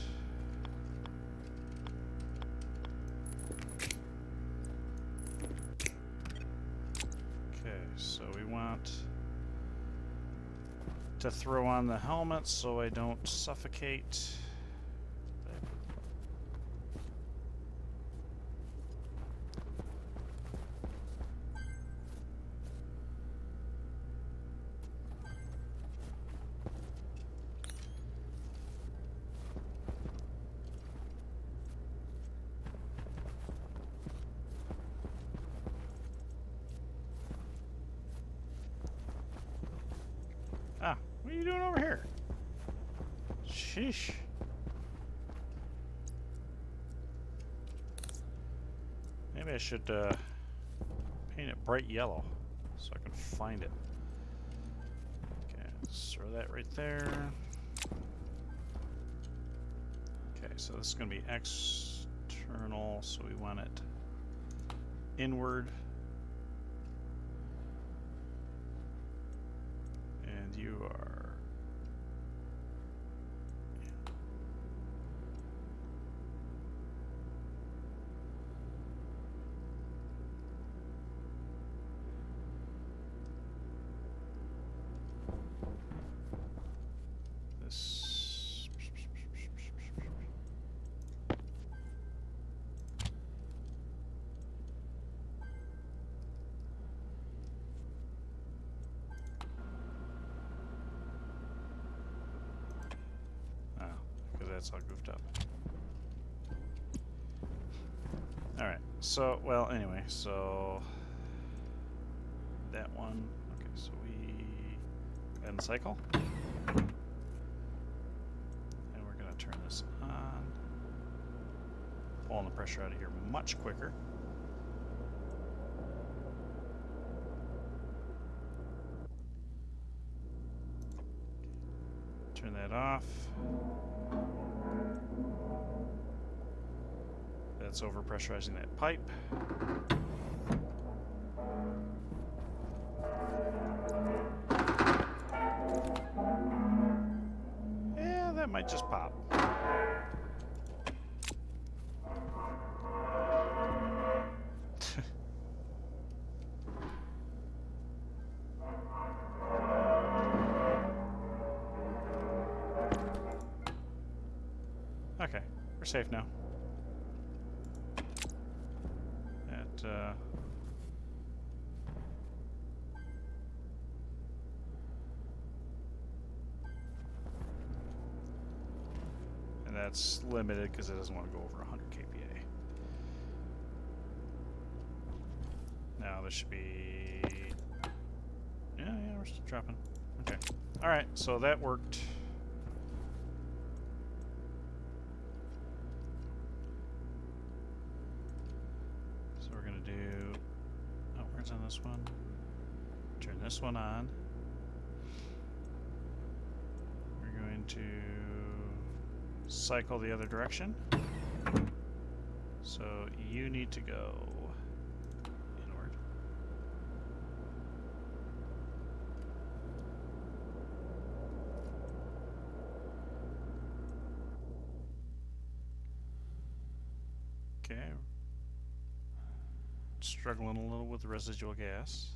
Okay, so we want to throw on the helmet so I don't suffocate. Ah, what are you doing over here? Sheesh. Maybe I should paint it bright yellow so I can find it. Okay, let's throw that right there. Okay, so this is going to be external, so we want it inward. And you are... This... Oh, because that's all goofed up. Alright, so, well, anyway, so... That one, okay, so we go ahead and cycle. And we're going to turn this on. Pulling the pressure out of here much quicker. Turn that off. That's overpressurizing that pipe. might just pop. Okay, we're safe now. And that's limited because it doesn't want to go over 100 kPa. Now this should be... Yeah, we're still dropping. Okay. Alright, so that worked. So we're going to do... Oh, where's on this one? Turn this one on. We're going to cycle the other direction. So you need to go inward. Okay. Struggling a little with residual gas.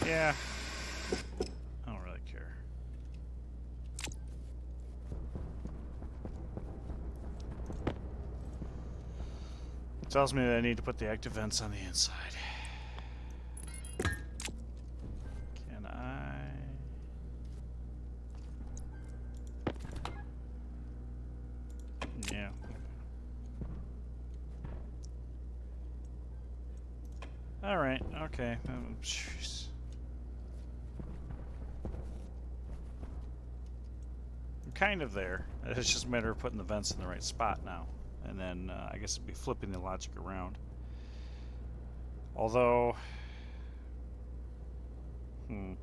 Yeah, I don't really care. It tells me that I need to put the active vents on the inside. Can I? Yeah. All right. Okay. Jeez. Kind of there. It's just a matter of putting the vents in the right spot now. And then I guess it'd be flipping the logic around. Although, do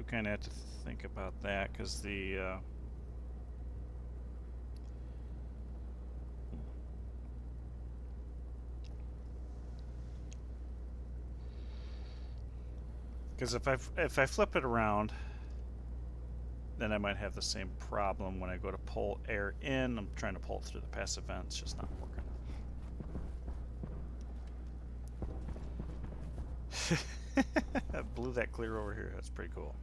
kind of have to think about that because the because if I flip it around, then I might have the same problem when I go to pull air in. I'm trying to pull it through the passive vent. It's just not working. I blew that clear over here. That's pretty cool.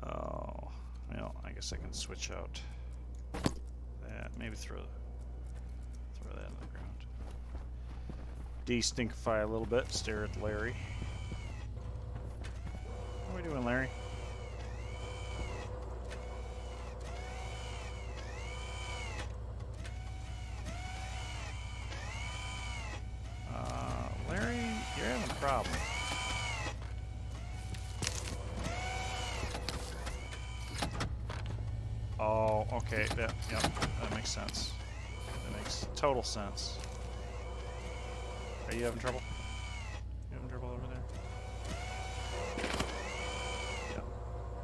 Oh, well, I guess I can switch out that. Maybe throw that in the ground. De-stinkify a little bit. Stare at Larry. What are we doing, Larry? Larry, you're having a problem. Oh, okay. Yep, that makes sense. That makes total sense. Are you having trouble? You having trouble over there?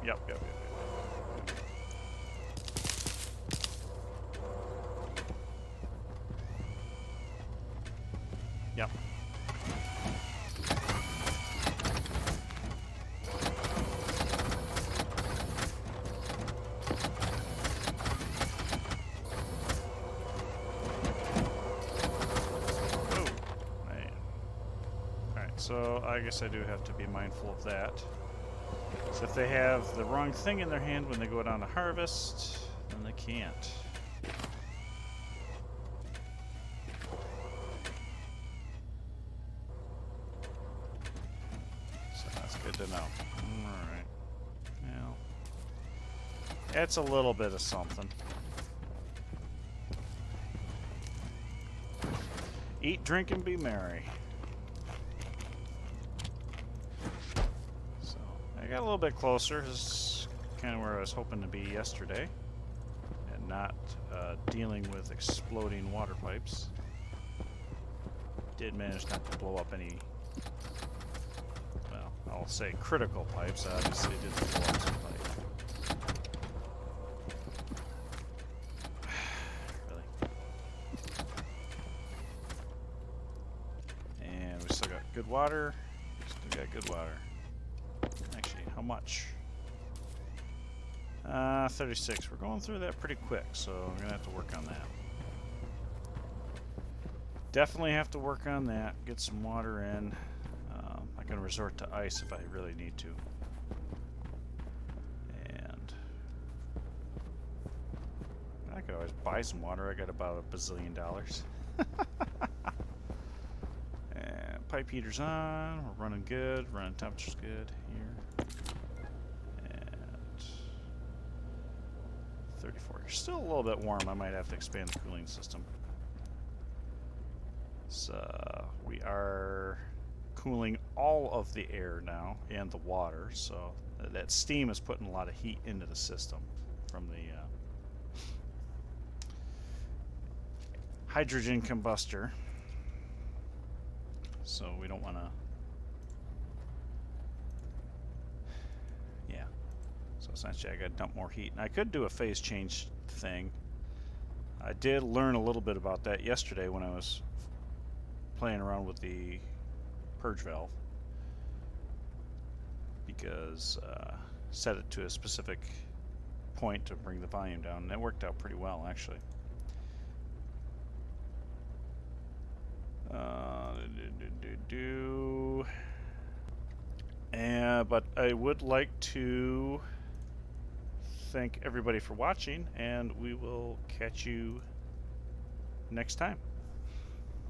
Yep. Yep. So I guess I do have to be mindful of that. So if they have the wrong thing in their hand when they go down to harvest, then they can't. So that's good to know. Alright. Well, It's a little bit of something. Eat, drink, and be merry. So, I got a little bit closer. This is kind of where I was hoping to be yesterday. And not dealing with exploding water pipes. Did manage not to blow up any, well, I'll say critical pipes. I obviously did blow up some pipe. Really? And we still got good water. Still got good water. Actually, how much? 36. We're going through that pretty quick, so we're going to have to work on that. Definitely have to work on that. Get some water in. I can resort to ice if I really need to. And I could always buy some water. I got about $1 bazillion. And pipe heater's on. We're running good. Running temperature's good here. And 34. You're still a little bit warm. I might have to expand the cooling system. So we are cooling all of the air now and the water, so that steam is putting a lot of heat into the system from the hydrogen combustor. So we don't want to, yeah. So essentially I got to dump more heat. And I could do a phase change thing. I did learn a little bit about that yesterday when I was playing around with the purge valve, because set it to a specific point to bring the volume down, and it worked out pretty well actually. But I would like to thank everybody for watching, and we will catch you next time.